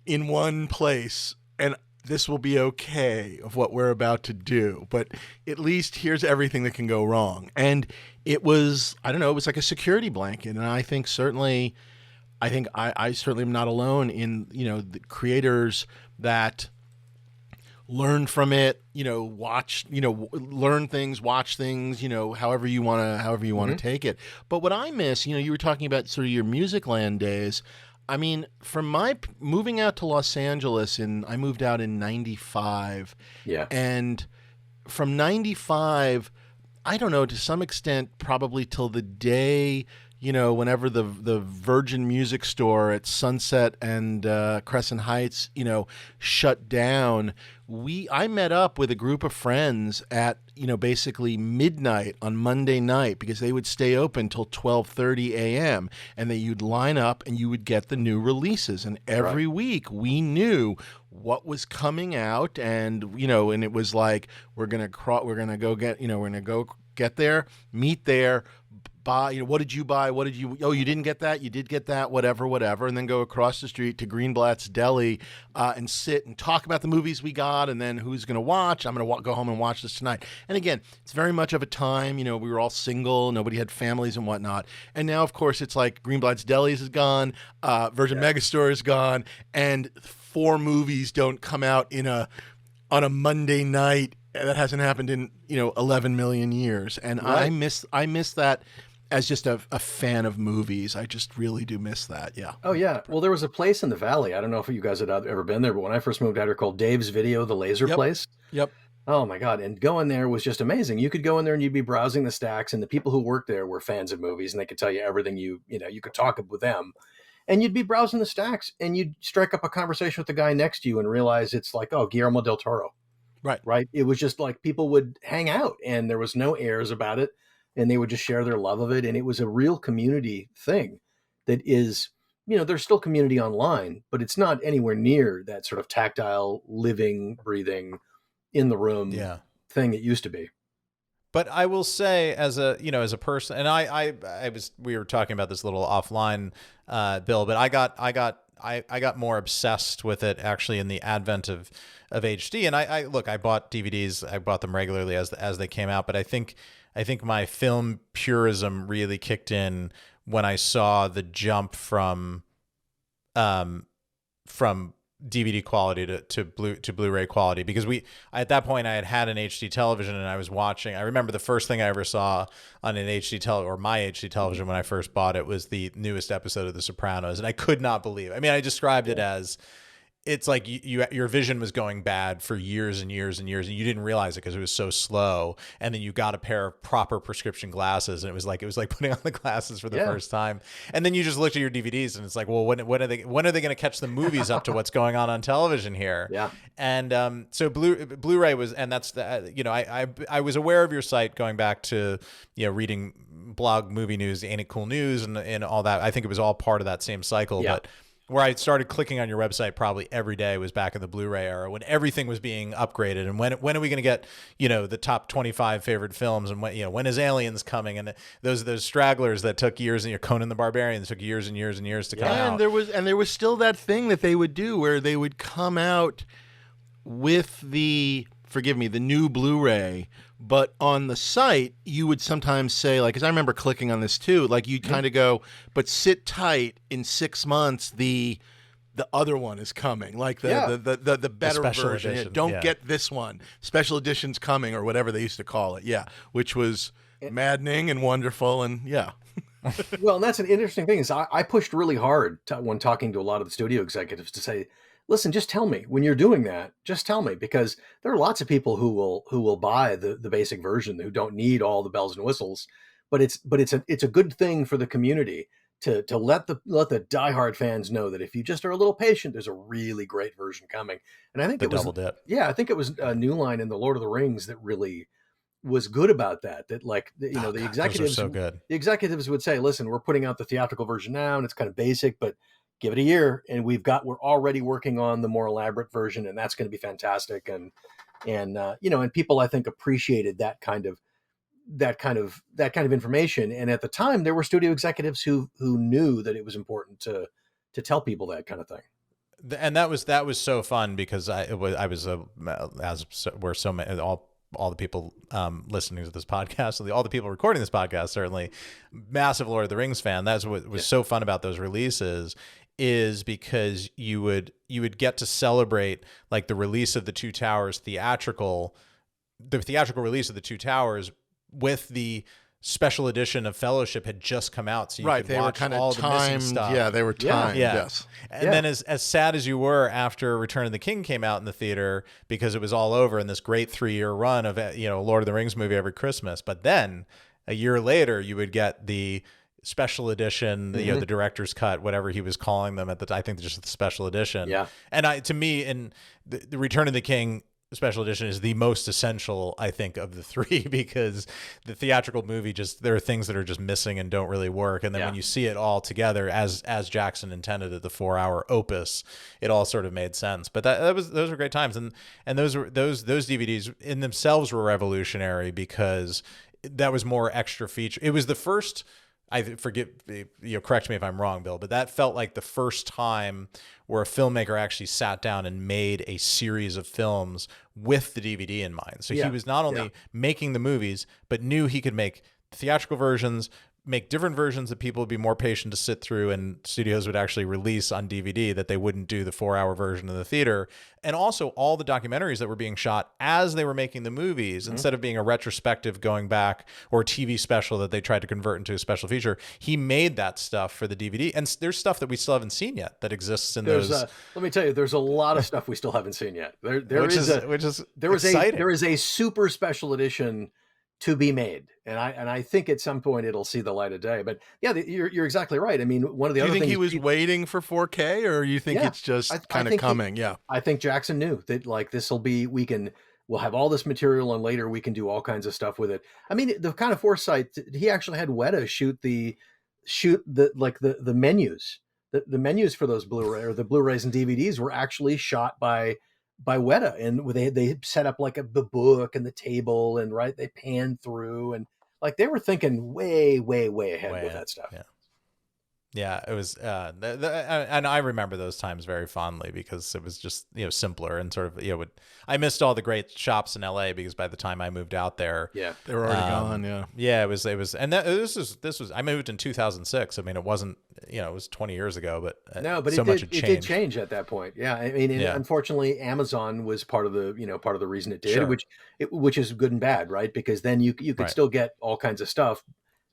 in one place. And this will be okay of what we're about to do, but at least here's everything that can go wrong. And it was, I don't know, it was like a security blanket. And I think certainly I certainly am not alone in, the creators that learn from it, watch, learn things, watch things, however you want to take it. But what I miss, you were talking about sort of your Musicland days. I mean, from my moving out to Los Angeles I moved out in 95. Yeah. And from 95, I don't know, to some extent, probably till the day, whenever the Virgin Music Store at Sunset and Crescent Heights, shut down, I met up with a group of friends at, basically midnight on Monday night, because they would stay open till 12:30 a.m. and you'd line up and you would get the new releases. And every week we knew what was coming out, and and it was like, we're gonna go get there, meet there, buy, what did you buy? What did you, you didn't get that? You did get that, whatever. And then go across the street to Greenblatt's Deli and sit and talk about the movies we got, and then who's going to watch. I'm going to go home and watch this tonight. And again, it's very much of a time, we were all single, nobody had families and whatnot. And now, of course, it's like Greenblatt's Deli's is gone, Virgin Megastore is gone, and 4 movies don't come out on a Monday night. That hasn't happened in 11 million years, and I miss that. As just a fan of movies, I just really do miss that. Yeah. Oh yeah. Well, there was a place in the Valley. I don't know if you guys had ever been there, but when I first moved out here, called Dave's Video, the laser place. Yep. Oh my God. And going there was just amazing. You could go in there and you'd be browsing the stacks, and the people who worked there were fans of movies, and they could tell you everything you could talk with them. And you'd be browsing the stacks and you'd strike up a conversation with the guy next to you and realize it's like, Guillermo del Toro. Right. It was just like people would hang out and there was no airs about it, and they would just share their love of it. And it was a real community thing that is, there's still community online, but it's not anywhere near that sort of tactile, living, breathing, in the room Yeah. thing it used to be. But I will say, as a as a person, and we were talking about this a little offline, Bill, but I got more obsessed with it actually in the advent of HD. And I look, I bought DVDs, I bought them regularly as they came out. But I think my film purism really kicked in when I saw the jump from DVD quality to Blu-ray quality, because at that point I had an HD television, and I was watching. I remember the first thing I ever saw on an my HD television when I first bought it was the newest episode of The Sopranos, and I could not believe it. I mean, I described it as, it's like your vision was going bad for years and years and years, and you didn't realize it because it was so slow. And then you got a pair of proper prescription glasses, and it was like putting on the glasses for the first time. And then you just looked at your DVDs, and it's like, well, when are they going to catch the movies up to what's going on television here? Yeah. And so Blu-ray was, and that's the I was aware of your site going back to reading blog movie news, Ain't It Cool News, and all that. I think it was all part of that same cycle, but where I started clicking on your website probably every day was back in the Blu-ray era, when everything was being upgraded. And when are we going to get, the top 25 favorite films, and when is Aliens coming? And those stragglers that took years, and Conan the Barbarian took years and years and years to come out. And there was still that thing that they would do where they would come out with the new Blu-ray, but on the site you would sometimes say, like, because I remember clicking on this too, like you'd kind of go, but sit tight, in 6 months the other one is coming, like the better version. Edition. Don't get this one, special edition's coming, or whatever they used to call it. Which was maddening and wonderful. And well, and that's an interesting thing, is I pushed really hard when talking to a lot of the studio executives to say, listen, just tell me when you're doing that. Just tell me, because there are lots of people who will buy the basic version, who don't need all the bells and whistles. But it's a good thing for the community to let the diehard fans know that if you just are a little patient, there's a really great version coming. And I think it was double dip. Yeah, I think it was a New Line in the Lord of the Rings that really was good about that. That, like, the executives, those are so good. The executives would say, listen, we're putting out the theatrical version now, and it's kind of basic, but give it a year, and we're already working on the more elaborate version, and that's going to be fantastic. And people, I think, appreciated that kind of information. And at the time, there were studio executives who knew that it was important to tell people that kind of thing. And that was so fun, because we're so many, all the people listening to this podcast, all the people recording this podcast, certainly massive Lord of the Rings fan. That's what was so fun about those releases, is because you would get to celebrate, like, the release of the Two Towers the theatrical release of the Two Towers, with the special edition of Fellowship had just come out, so you could watch all the missing stuff. Yeah, they were timed. Yes. And then as sad as you were after Return of the King came out in the theater, because it was all over in this great 3-year run of Lord of the Rings movie every Christmas, but then a year later you would get the special edition, the director's cut, whatever he was calling them at the time. I think just the special edition. Yeah. And to me, in the Return of the King special edition is the most essential, I think, of the three, because the theatrical movie, there are things that are just missing and don't really work. And then when you see it all together as Jackson intended it, the 4-hour opus, it all sort of made sense. But those were great times. And those DVDs in themselves were revolutionary, because that was more extra feature. It was the first, I forget, correct me if I'm wrong, Bill, but that felt like the first time where a filmmaker actually sat down and made a series of films with the DVD in mind. So he was not only making the movies, but knew he could make theatrical versions, make different versions that people would be more patient to sit through, and studios would actually release on DVD, that they wouldn't do the 4-hour version in the theater. And also all the documentaries that were being shot as they were making the movies, instead of being a retrospective going back, or a TV special that they tried to convert into a special feature, he made that stuff for the DVD. And there's stuff that we still haven't seen yet that exists in those. Let me tell you, there's a lot of stuff we still haven't seen yet. There is a super special edition to be made, and I think at some point it'll see the light of day. But yeah, you're exactly right. I mean, one of the other things. Do you think he was waiting for 4K, or you think it's just kind of coming? I think Jackson knew that, like, this will be, we'll have all this material, and later we can do all kinds of stuff with it. I mean, the kind of foresight, he actually had Weta shoot the menus. The menus for those Blu-ray, or the Blu-rays and DVDs, were actually shot by by Weta, and they set up like the book and the table, and right, they panned through, and like they were thinking way, way, way ahead with Way, that stuff. yeah. Yeah, it was, and I remember those times very fondly because it was just, simpler and sort of, I missed all the great shops in LA because by the time I moved out there, Yeah, They were already gone. Yeah. yeah, and this was, I moved in 2006. I mean, it wasn't, it was 20 years ago, but no, but so much had it did changed. change at that point. Yeah, I mean, and Yeah, unfortunately, Amazon was part of the part of the reason it did, sure, which is good and bad, right? Because then you could right, still get all kinds of stuff.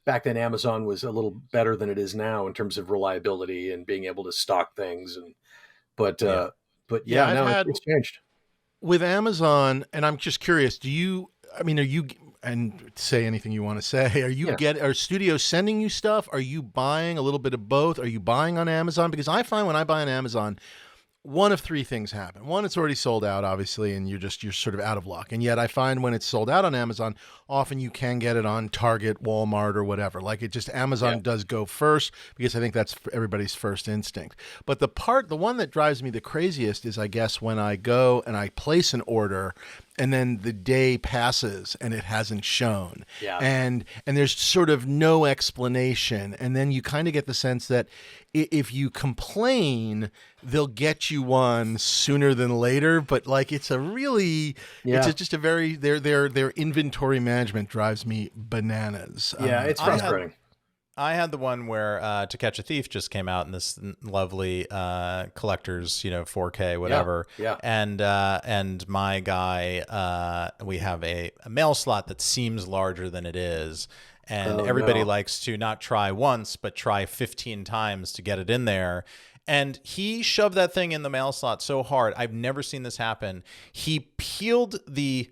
Back then, Amazon was a little better than it is now in terms of reliability and being able to stock things. And but yeah. uh, but Yeah, yeah, I've no, had it's changed. with Amazon, and I'm just curious, do you, I mean, are you, and say anything you want to say, Yeah, are studios sending you stuff? Are you buying a little bit of both? Are you buying on Amazon? Because I find when I buy on Amazon, one of three things happen. One, it's already sold out, obviously, and you're sort of out of luck. And yet I find when it's sold out on Amazon, often you can get it on Target, Walmart, or whatever. Like it just, yeah, Amazon does go first because I think that's everybody's first instinct. But the one that drives me the craziest is, I guess, when I go and I place an order and then the day passes and it hasn't shown, yeah. and there's sort of no explanation, and then you kind of get the sense that if you complain, they'll get you one sooner than later. But like it's a really, Yeah. just a very, their inventory management drives me bananas. Yeah, it's I had frustrating. I had the one where To Catch a Thief just came out in this lovely collector's, 4K whatever. Yeah. And my guy, we have a mail slot that seems larger than it is, and Oh everybody no. likes to not try once but try 15 times to get it in there. And he shoved that thing in the mail slot so hard. I've never seen this happen. He peeled the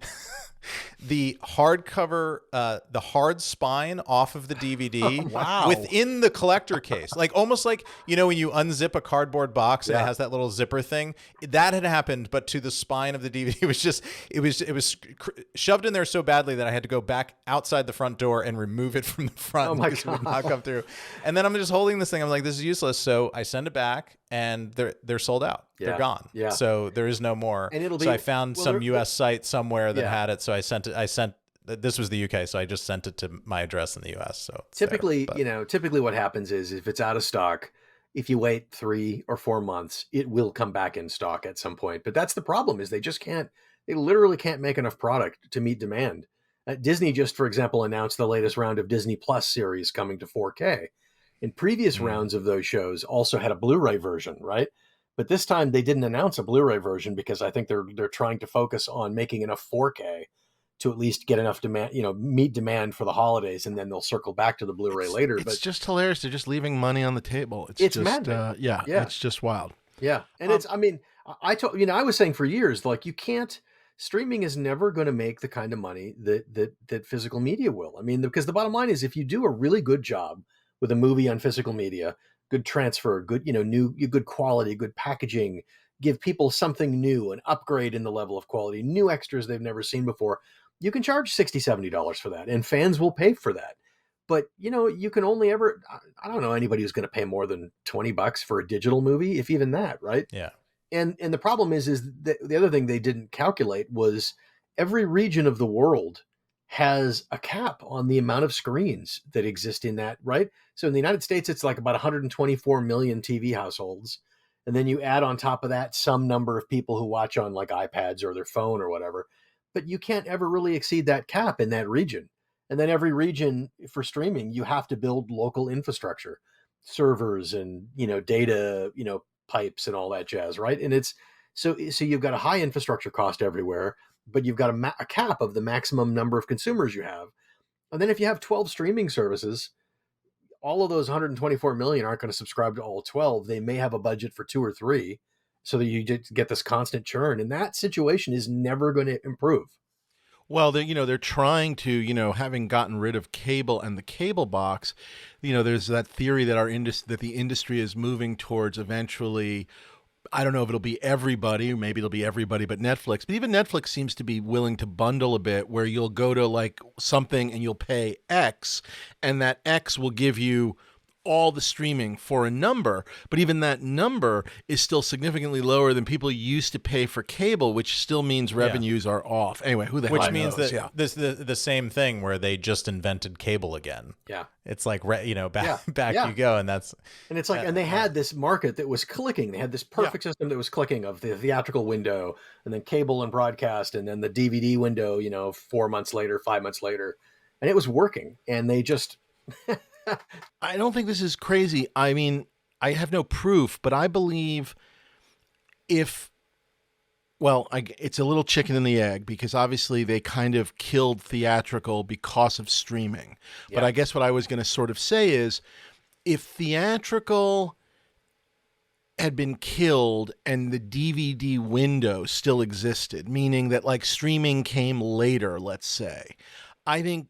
the hardcover, the hard spine off of the DVD Wow. within the collector case. Like almost like, when you unzip a cardboard box and it Yeah. has that little zipper thing. That had happened, but to the spine of the DVD. It was shoved in there so badly that I had to go back outside the front door and remove it from the front Oh my because it would God. not come through. And then I'm just holding this thing. I'm like, this is useless. So I send it back and they're sold out. Yeah. They're gone. Yeah. So there is no more. And it'll so be- I found well, some there- US site somewhere that Yeah. had it. So I sent this was the UK, so I just sent it to my address in the US. So it's there, Typically, but- typically what happens is if it's out of stock, if you wait 3 or 4 months, it will come back in stock at some point. But that's the problem is they literally can't make enough product to meet demand. Disney just, for example, announced the latest round of Disney Plus series coming to 4K. And previous rounds of those shows also had a Blu-ray version, right? But this time they didn't announce a Blu-ray version because I think they're trying to focus on making enough 4K to at least get enough demand, meet demand for the holidays, and then they'll circle back to the Blu-ray later. It's But just hilarious. They're just leaving money on the table. It's just, maddening. yeah, Yeah. it's just wild. yeah, and it's, I mean, I was saying for years, like you can't, streaming is never going to make the kind of money that physical media will. I mean, because the bottom line is if you do a really good job with a movie on physical media, good transfer, good, good quality, good packaging, give people something new, an upgrade in the level of quality, new extras they've never seen before, you can charge $60-$70 for that, and fans will pay for that. But you can only ever, I don't know anybody who's going to pay more than $20 for a digital movie, if even that, right? yeah. And the problem is that the other thing they didn't calculate was every region of the world has a cap on the amount of screens that exist in that, right? So in the United States, it's like about 124 million TV households. And then you add on top of that some number of people who watch on like iPads or their phone or whatever. But you can't ever really exceed that cap in that region. And then every region for streaming, you have to build local infrastructure, servers and, data, pipes and all that jazz, right? And it's so you've got a high infrastructure cost everywhere, but you've got a cap of the maximum number of consumers you have. And then if you have 12 streaming services, all of those 124 million aren't going to subscribe to all 12. They may have a budget for 2 or 3 so that you just get this constant churn. And that situation is never going to improve. Well, they're trying to, having gotten rid of cable and the cable box, there's that theory that that the industry is moving towards eventually. I don't know if it'll be everybody, maybe it'll be everybody but Netflix. But even Netflix seems to be willing to bundle a bit where you'll go to like something and you'll pay X, and that X will give you all the streaming for a number, but even that number is still significantly lower than people used to pay for cable, which still means revenues are off. Anyway, who the hell Which means knows? that this the same thing where they just invented cable again. Yeah. It's like, back Yeah. you go, and that's And it's like, and they had this market that was clicking. They had this perfect system that was clicking of the theatrical window, and then cable and broadcast, and then the DVD window, 4 months later, 5 months later, and it was working. And they just, I don't think this is crazy. I mean, I have no proof, but I believe it's a little chicken and the egg, because obviously they kind of killed theatrical because of streaming. Yeah. But I guess what I was going to sort of say is, if theatrical had been killed and the DVD window still existed, meaning that like streaming came later, let's say, I think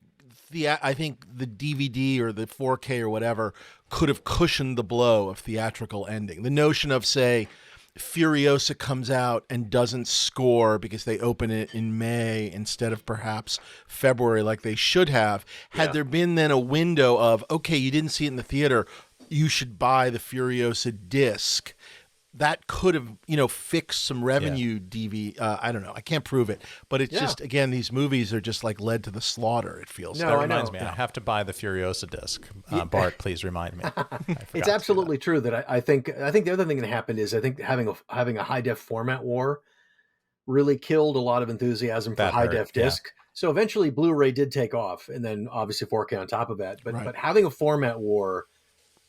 the DVD or the 4K or whatever could have cushioned the blow of theatrical ending. The notion of, say, Furiosa comes out and doesn't score because they open it in May instead of perhaps February like they should have. Had there been then a window of, okay, you didn't see it in the theater, you should buy the Furiosa disc, that could have, fixed some revenue. I don't know. I can't prove it, but it's just, again, these movies are just like led to the slaughter. It feels. No, that I reminds know. me. I have to buy the Furiosa disc. Bart, please remind me. it's absolutely true that I think the other thing that happened is I think having a high def format war really killed a lot of enthusiasm for high def disc. So eventually Blu-ray did take off, and then obviously 4K on top of that. But having a format war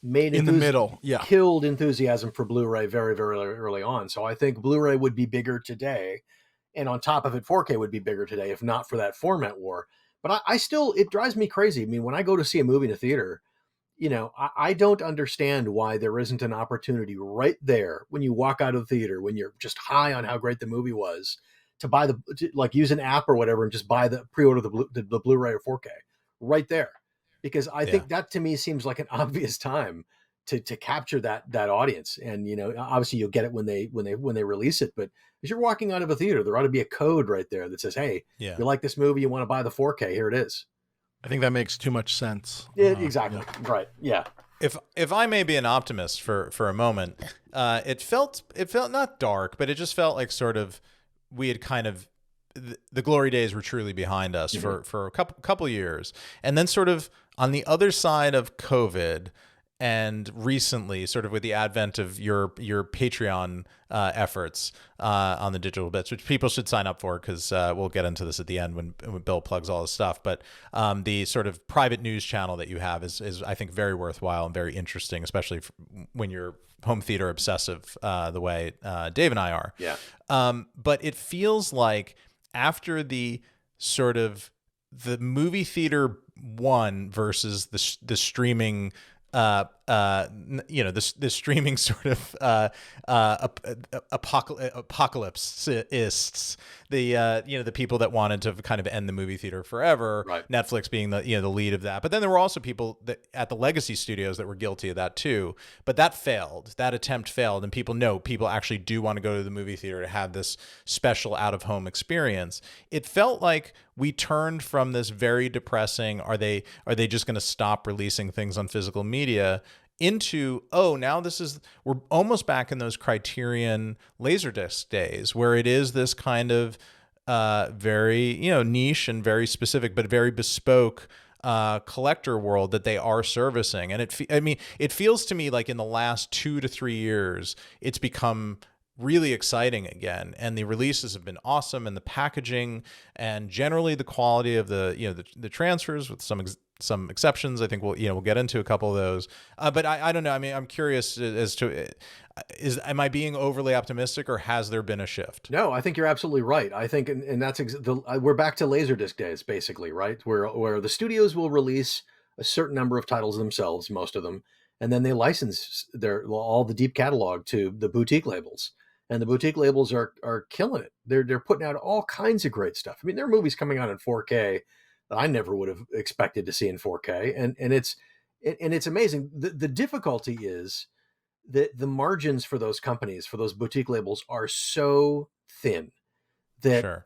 made in the middle, killed enthusiasm for Blu-ray very, very early on. So I think Blu-ray would be bigger today, and on top of it, 4K would be bigger today if not for that format war. But I still, it drives me crazy. I mean, when I go to see a movie in a theater, I don't understand why there isn't an opportunity right there when you walk out of the theater, when you're just high on how great the movie was, to buy use an app or whatever and just buy pre-order the Blu-ray or 4K right there. Because I think that to me seems like an obvious time to capture that audience. And, obviously you'll get it when they release it, but as you're walking out of a theater, there ought to be a code right there that says, hey, you like this movie, you want to buy the 4K, here it is. I think that makes too much sense. Exactly. Yeah. Right. Yeah. If I may be an optimist for a moment, it felt not dark, but it just felt like sort of we had kind of the glory days were truly behind us for a couple years, and then sort of on the other side of COVID, and recently, sort of with the advent of your Patreon efforts on the digital bits, which people should sign up for, because we'll get into this at the end when Bill plugs all his stuff. But the sort of private news channel that you have is I think very worthwhile and very interesting, especially when you're home theater obsessive the way Dave and I are. Yeah. But it feels like after the sort of the movie theater one versus the streaming the streaming sort of apocalypsists, the people that wanted to kind of end the movie theater forever, Netflix being the lead of that. But then there were also people that at the legacy studios that were guilty of that too. But that attempt failed, and people actually do want to go to the movie theater to have this special out of home experience. It felt like we turned from this very depressing, are they just going to stop releasing things on physical media, into, now we're almost back in those Criterion Laserdisc days, where it is this kind of very niche and very specific but very bespoke collector world that they are servicing. And it feels to me like in the last 2 to 3 years it's become really exciting again, and the releases have been awesome, and the packaging and generally the quality of the transfers, with some exceptions. I think we'll get into a couple of those, but I don't know. I mean, I'm curious as to am I being overly optimistic, or has there been a shift? No, I think you're absolutely right. I think, and that's we're back to Laserdisc days, basically, right? Where the studios will release a certain number of titles themselves, most of them, and then they license all the deep catalog to the boutique labels. And the boutique labels are killing it. They're putting out all kinds of great stuff. I mean, there are movies coming out in 4K that I never would have expected to see in 4K, and it's amazing. The difficulty is that the margins for those companies, for those boutique labels, are so thin that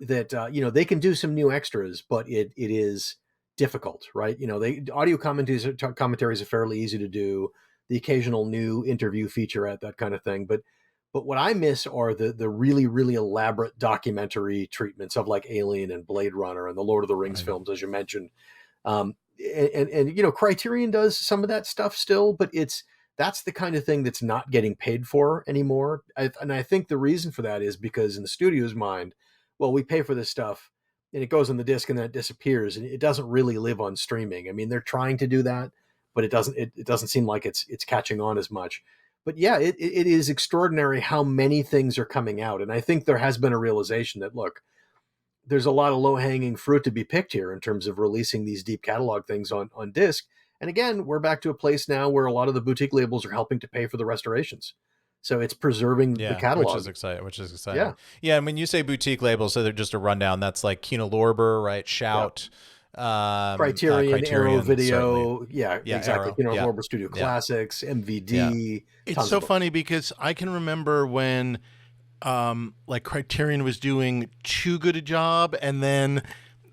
they can do some new extras, but it is difficult, right? The audio commentaries are fairly easy to do. the occasional new interview featurette, that kind of thing. But what I miss are the really, really elaborate documentary treatments of like Alien and Blade Runner and the Lord of the Rings Right. films, as you mentioned. And you know, Criterion does some of that stuff still, but that's the kind of thing that's not getting paid for anymore. And I think the reason for that is because in the studio's mind, well, we pay for this stuff and it goes on the disc and then it disappears and it doesn't really live on streaming. I mean, they're trying to do that, but it doesn't seem like it's catching on as much. But yeah, it is extraordinary how many things are coming out. And I think there has been a realization that, look, there's a lot of low hanging fruit to be picked here in terms of releasing these deep catalog things on disc. And again, we're back to a place now where a lot of the boutique labels are helping to pay for the restorations. So it's preserving the Yeah, which is catalog. exciting. Which is Yeah. exciting. Yeah, and when you say boutique labels, so they're just a rundown. That's like Kino Lorber, right? Shout, Criterion, Arrow Criterion, certainly. Video. Yeah, Yeah, exactly. Arrow. You know, Yeah, Lorber Studio yeah, Classics, yeah. MVD, It's tons so of them. funny because I can remember when like Criterion was doing too good a job and then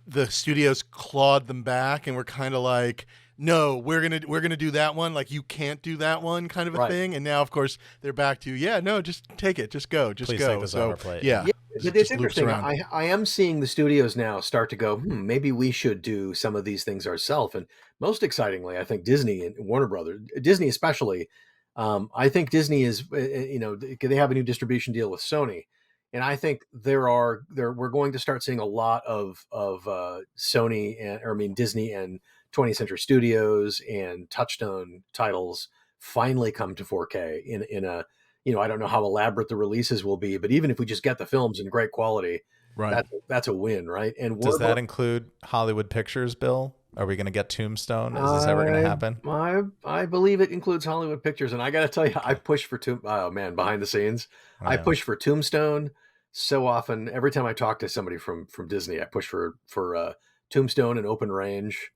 the studios clawed them back and were kind of like, no, we're gonna do that one, like you can't do that one, kind of a Right. thing. And now of course they're back to, yeah, no, just take it, just go, just Please go. take this So off our plate. yeah, Yeah, it but it's just loops interesting. around. I am seeing the studios now start to go, maybe we should do some of these things ourselves. And most excitingly, I think Disney and Warner Brothers, Disney especially, I think Disney is, you know, they have a new distribution deal with Sony. And I think we're going to start seeing a lot of Sony and, or I mean, Disney and 20th Century Studios and Touchstone titles finally come to 4K in a, you know, I don't know how elaborate the releases will be, but even if we just get the films in great quality, Right. that's a win, right? And Does that include Hollywood Pictures, Bill? Are we going to get Tombstone? Is this ever going to happen? I believe it includes Hollywood Pictures, and I got to tell you, I push for oh man, behind the scenes, I Yeah. push for Tombstone so often. Every time I talk to somebody from Disney, I push for Tombstone and Open Range,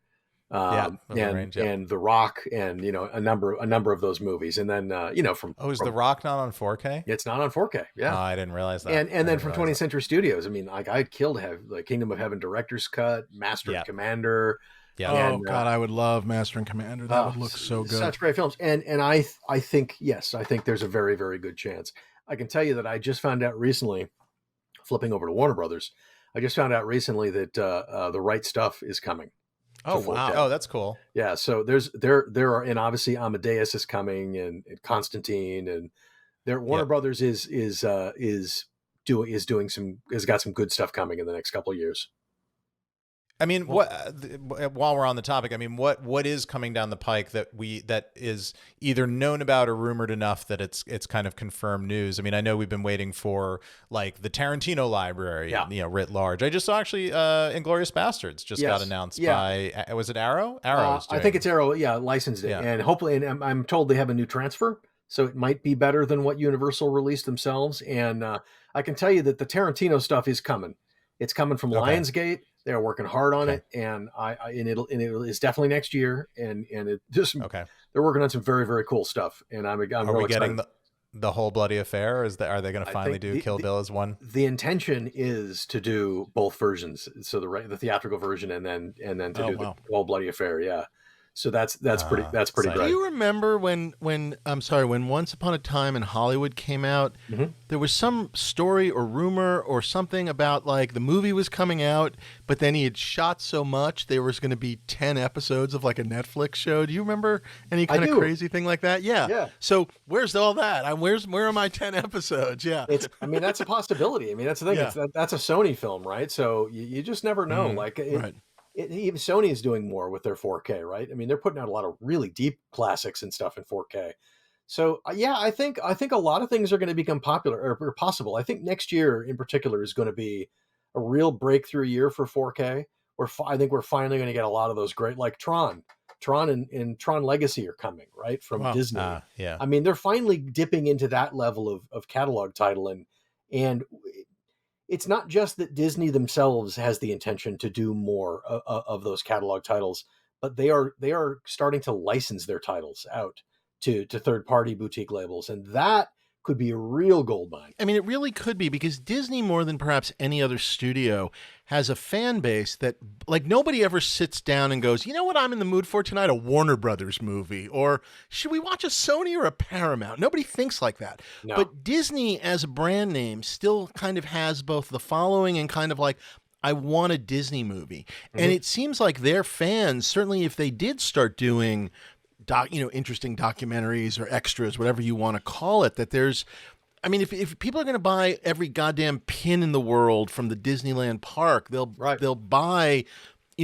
Open Range, yeah. and The Rock, and you know a number of those movies, and then you know Is The Rock not on 4K? it's not on 4K, yeah. Oh, I didn't realize that. And I then didn't from realize 20th Century Studios, I mean, like I'd kill to have the Kingdom of Heaven director's cut, Master and Commander. Yeah. Oh And, God, I would love Master and Commander. That would look so good. Such great films. And I think, yes, I think there's a very, very good chance. I can tell you that I just found out recently, flipping over to Warner Brothers, I just found out recently that The Right Stuff is coming. Oh to wow! 4K. Oh, that's cool. Yeah, so there are, and obviously Amadeus is coming, and Constantine, and Warner Brothers has got some good stuff coming in the next couple of years. I mean, while we're on the topic, I mean, what is coming down the pike that is either known about or rumored enough that it's kind of confirmed news? I mean, I know we've been waiting for like the Tarantino library, you know, writ large. I just saw actually Inglourious Bastards just got announced by, was it Arrow? Arrow. I think it's Arrow. Yeah, licensed it, and hopefully, and I'm told they have a new transfer, so it might be better than what Universal released themselves. And I can tell you that the Tarantino stuff is coming. It's coming from Lionsgate. They're working hard on it, and it's definitely next year. And it just they're working on some very, very cool stuff. And I'm Are really we excited. getting the whole bloody affair? Or are they going to finally do Kill Bill as one? The intention is to do both versions, so the theatrical version, and then to do the whole bloody affair. Yeah. So that's pretty great. Do you remember when Once Upon a Time in Hollywood came out? Mm-hmm. There was some story or rumor or something about like the movie was coming out, but then he had shot so much there was going to be 10 episodes of like a Netflix show. Do you remember any kind of crazy thing like that? Yeah. So where's all that? Where are my 10 episodes? Yeah. I mean, that's a possibility. I mean, that's the thing. Yeah. That's a Sony film, right? So you just never know. Like right. Even Sony is doing more with their 4K, right? I mean, they're putting out a lot of really deep classics and stuff in 4K. So yeah, I think a lot of things are going to become popular or possible. I think next year in particular is going to be a real breakthrough year for 4K. I think we're finally going to get a lot of those great, like Tron and Tron Legacy are coming, right, from Disney. Yeah. I mean, they're finally dipping into that level of catalog title, and it's not just that Disney themselves has the intention to do more of those catalog titles, but they are starting to license their titles out to third-party boutique labels, and that could be a real gold mine. I mean, it really could be, because Disney, more than perhaps any other studio, has a fan base that, like, nobody ever sits down and goes, you know what I'm in the mood for tonight? A Warner Brothers movie. Or should we watch a Sony or a Paramount? Nobody thinks like that. No. But Disney, as a brand name, still kind of has both the following and kind of like, I want a Disney movie. And it seems like their fans, certainly if they did start doing interesting documentaries or extras, whatever you want to call it, that there's, I mean, if people are going to buy every goddamn pin in the world from the Disneyland park, they'll buy, a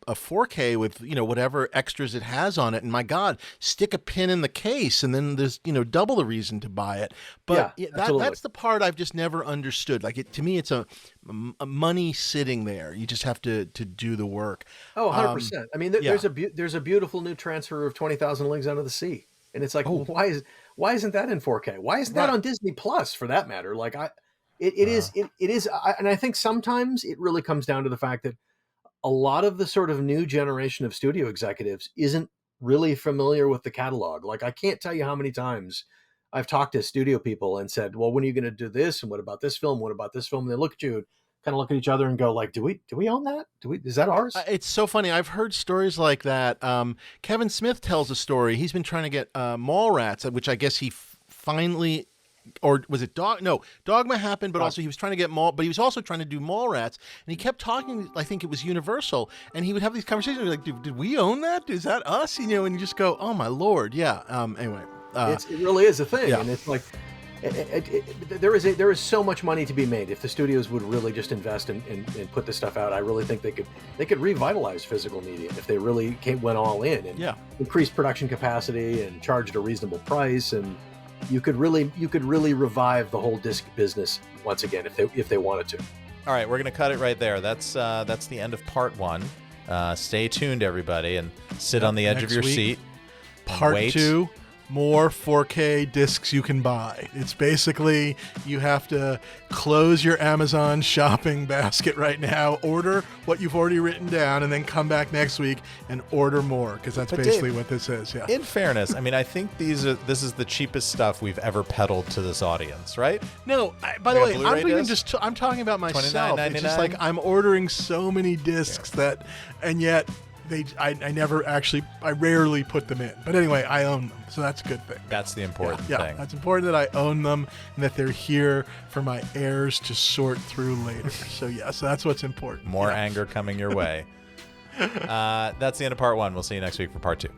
4K with, whatever extras it has on it. And my God, stick a pin in the case, and then there's, double the reason to buy it. But that's the part I've just never understood. Like, to me, it's a money sitting there. You just have to do the work. Oh, 100%. I mean, there's a beautiful new transfer of 20,000 Leagues Under the Sea. And it's like, why isn't that in 4K? Why isn't that on Disney Plus, for that matter? Like, it is, and I think sometimes it really comes down to the fact that a lot of the sort of new generation of studio executives isn't really familiar with the catalog. Like, I can't tell you how many times I've talked to studio people and said, well, when are you going to do this? And what about this film? What about this film? And they look at you, kind of look at each other and go like, do we own that? Is that ours? It's so funny. I've heard stories like that. Kevin Smith tells a story. He's been trying to get Mallrats, which I guess he finally, or was it Dogma happened, but also he was trying to get but he was also trying to do Mallrats, and he kept talking, I think it was Universal, and he would have these conversations like, did we own that? Is that us? And you just go, oh my Lord. Yeah. Anyway. It really is a thing. And it's like, there is so much money to be made if the studios would really just invest and put this stuff out. I really think they could revitalize physical media if they really went all in and increased production capacity and charged a reasonable price, and you could really revive the whole disc business once again if they wanted to. All right, we're gonna cut it right there. That's the end of part 1. Stay tuned, everybody, and sit on the edge of your seat. Part 2. More 4K discs you can buy. It's basically, you have to close your Amazon shopping basket right now, order what you've already written down, and then come back next week and order more, because that's basically what this is. Yeah. In fairness, I mean, I think this is the cheapest stuff we've ever peddled to this audience, right? No, by the way, I'm talking about myself. It's just like, I'm ordering so many discs that, and yet I rarely put them in. But anyway, I own them, so that's a good thing. That's the important thing. Yeah, that's important that I own them and that they're here for my heirs to sort through later. So that's what's important. More anger coming your way. That's the end of part 1. We'll see you next week for part 2.